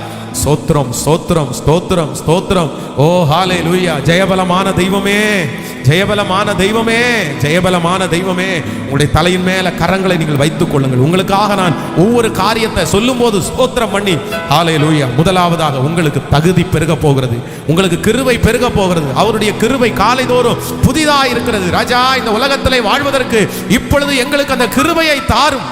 Speaker 1: ஸ்தோத்திரம் ஸ்தோத்திரம் ஸ்தோத்திரம் ஸ்தோத்திரம். ஓ ஹல்லேலூயா. ஜெயபலமான தெய்வமே, ஜெயபலமான தெய்வமே, ஜெயபலமான தெய்வமே, உங்களுடைய தலையின் மேல கரங்களை நீங்கள் வைத்துக் கொள்ளுங்கள். உங்களுக்காக நான் ஒவ்வொரு காரியத்தை சொல்லும் போது ஸ்தோத்திரம் பண்ணி ஹல்லேலூயா. முதலாவதாக உங்களுக்கு தகுதி பெருக போகிறது, உங்களுக்கு கிருபை பெருக போகிறது. அவருடைய கிருபை காலைதோறும் புதிதாக இருக்கிறது. ராஜா, இந்த உலகத்திலே வாழ்வதற்கு இப்பொழுது எங்களுக்கு அந்த கிருபையை தாரும்.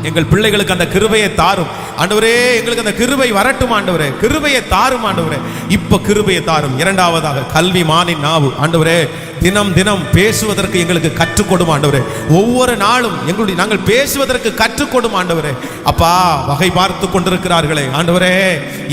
Speaker 1: எங்கள் பிள்ளைகளுக்கு அந்த கிருபையை தாரும் ஆண்டவரே. எங்களுக்கு அந்த கிருபை வரட்டும் ஆண்டவரே. கிருபையை தாரும் ஆண்டவரே. இப்ப கிருபையை தாரும். இரண்டாவதாக கல்வி மானின் நாவு ஆண்டவரே. தினம் தினம் பேசுவதற்கு எங்களுக்கு கற்றுக் கொடும் ஆண்டவரே. ஒவ்வொரு நாளும் நாங்கள் பேசுவதற்கு கற்றுக் கொடும் ஆண்டவரே. அப்பா, வகை பார்த்து கொண்டிருக்கிறார்களே ஆண்டவரே,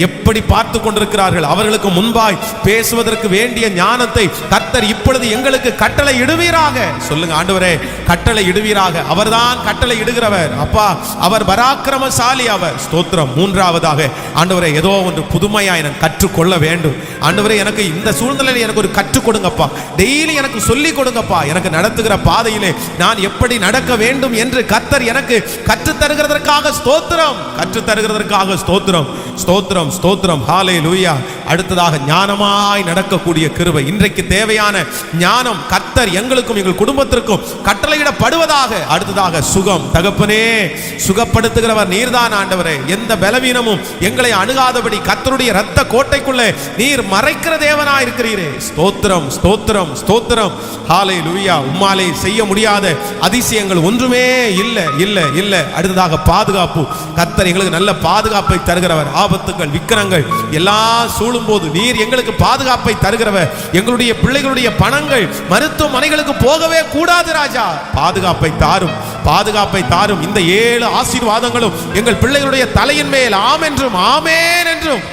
Speaker 1: எப்படி பார்த்து கொண்டிருக்கிறார்கள். அவர்களுக்கு முன்பாய் பேசுவதற்கு வேண்டிய ஞானத்தை கர்த்தர் இப்பொழுது எங்களுக்கு கட்டளை இடுவீராக. சொல்லுங்க ஆண்டவரே, கட்டளை இடுவீராக. அவர்தான் கட்டளை இடுகிறவர். அப்பா, அவர் பராக்கிரமசாலி. அவர் ஸ்தோத்திரம். மூன்றாவதாக ஆண்டவரே, ஏதோ ஒன்று புதுமையாய் நான் கற்றுக்கொள்ள வேண்டும் ஆண்டவரே. எனக்கு இந்த சூழ்நிலையில் எனக்கு ஒரு கற்றுக் கொடுங்கப்பா. டெய்லி எனக்கு சொல்லிக் கொடுங்கப்பா. எனக்கு நடத்துகிற பாதையிலே நான் எப்படி நடக்க வேண்டும் என்று கர்த்தர் எனக்கு கற்றுத் தருகிறதற்காக ஸ்தோத்திரம். கற்றுத் தருகிறதற்காக ஸ்தோத்திரம் ஸ்தோத்திரம் ஸ்தோத்திரம். ஹல்லேலூயா. அடுத்ததாக ஞானமாய் நடக்கக்கூடிய கிருபை. இன்றைக்கு தேவையான ஞானம் கர்த்தர் எங்களுக்கும் எங்கள் குடும்பத்திற்கும் கட்டளையிடப்படுவதாக. அடுத்ததாக சுகம். தகப்பனே, சுகப்படுத்துகிறவர் நீர்தான் ஆண்டவரே. எந்த பலவீனமும் எங்களை அணுகாதபடி கர்த்தருடைய இரத்த கோட்டைக்குள்ளே நீர் மறைக்கிற தேவனா இருக்கிறீரே. ஸ்தோத்திரம் ஸ்தோத்திரம் ஸ்தோத்திரம். ஹல்லேலூயா. உம்மாலே செய்ய முடியாத அதிசயங்கள் ஒன்றுமே இல்லை இல்லை இல்லை. அடுத்ததாக பாதுகாப்பு. கர்த்தர் எங்களுக்கு நல்ல பாதுகாப்பை தருகிறவர். ஆபத்துகள் விக்கிரங்கள் எல்லாம் சூழும் போது நீர் எங்களுக்கு பாதுகாப்பை தருகிறவர். எங்களுடைய பிள்ளைகளுடைய பணங்கள் மருத்துவமனைகளுக்கு போகவே கூடாது ராஜா. பாதுகாப்பை தாரும், பாதுகாப்பை தாரும். இந்த 7 ஆசீர்வாதங்களும் எங்கள் பிள்ளைகளுடைய தலையின் மேல் ஆம் என்றும் ஆமேன் என்றும்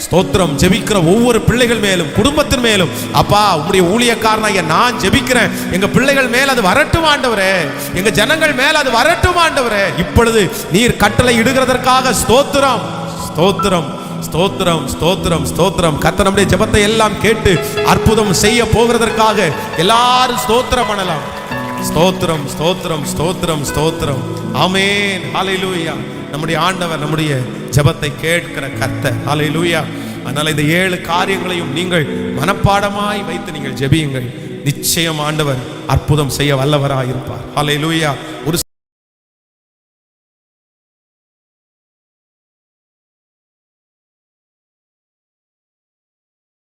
Speaker 1: ஸ்தோத்திரம். ஜெபிக்கிற ஒவ்வொரு பிள்ளைகள் மேலும் குடும்பத்தின் மேலும் அப்பா, உம்முடைய ஊழியக்காரனாகிய நான் ஜெபிக்கிறேன். எங்க பிள்ளைகள் மேல் அது வரட்டும் ஆண்டவரே. எங்க ஜனங்கள் மேல் அது வரட்டும் ஆண்டவரே. இப்பொழுது நீர் கட்டளை இடுகிறதற்காக ஸ்தோத்திரம் ஸ்தோத்திரம் ஸ்தோத்திரம் ஸ்தோத்திரம் ஸ்தோத்திரம். கர்த்தர் நம்முடைய ஜெபத்தை எல்லாம் கேட்டு அற்புதம் செய்ய போகிறதற்காக எல்லாரும் ஸ்தோத்திரம் பண்ணலாம். ஸ்தோத்திரம் ஸ்தோத்திரம் ஸ்தோத்திரம் ஸ்தோத்திரம். ஆமென். ஹல்லேலூயா. நம்முடைய ஆண்டவர் நம்முடைய ஜெபத்தை கேட்கிற கர்த்தர். ஹல்லேலூயா. அதனால இந்த 7 காரியங்களையும் நீங்கள் மனப்பாடமாய் வைத்து நீங்கள் ஜெபியுங்கள். நிச்சயம் ஆண்டவர் அற்புதம் செய்ய வல்லவராய் இருப்பார். ஹல்லேலூயா. ஒரு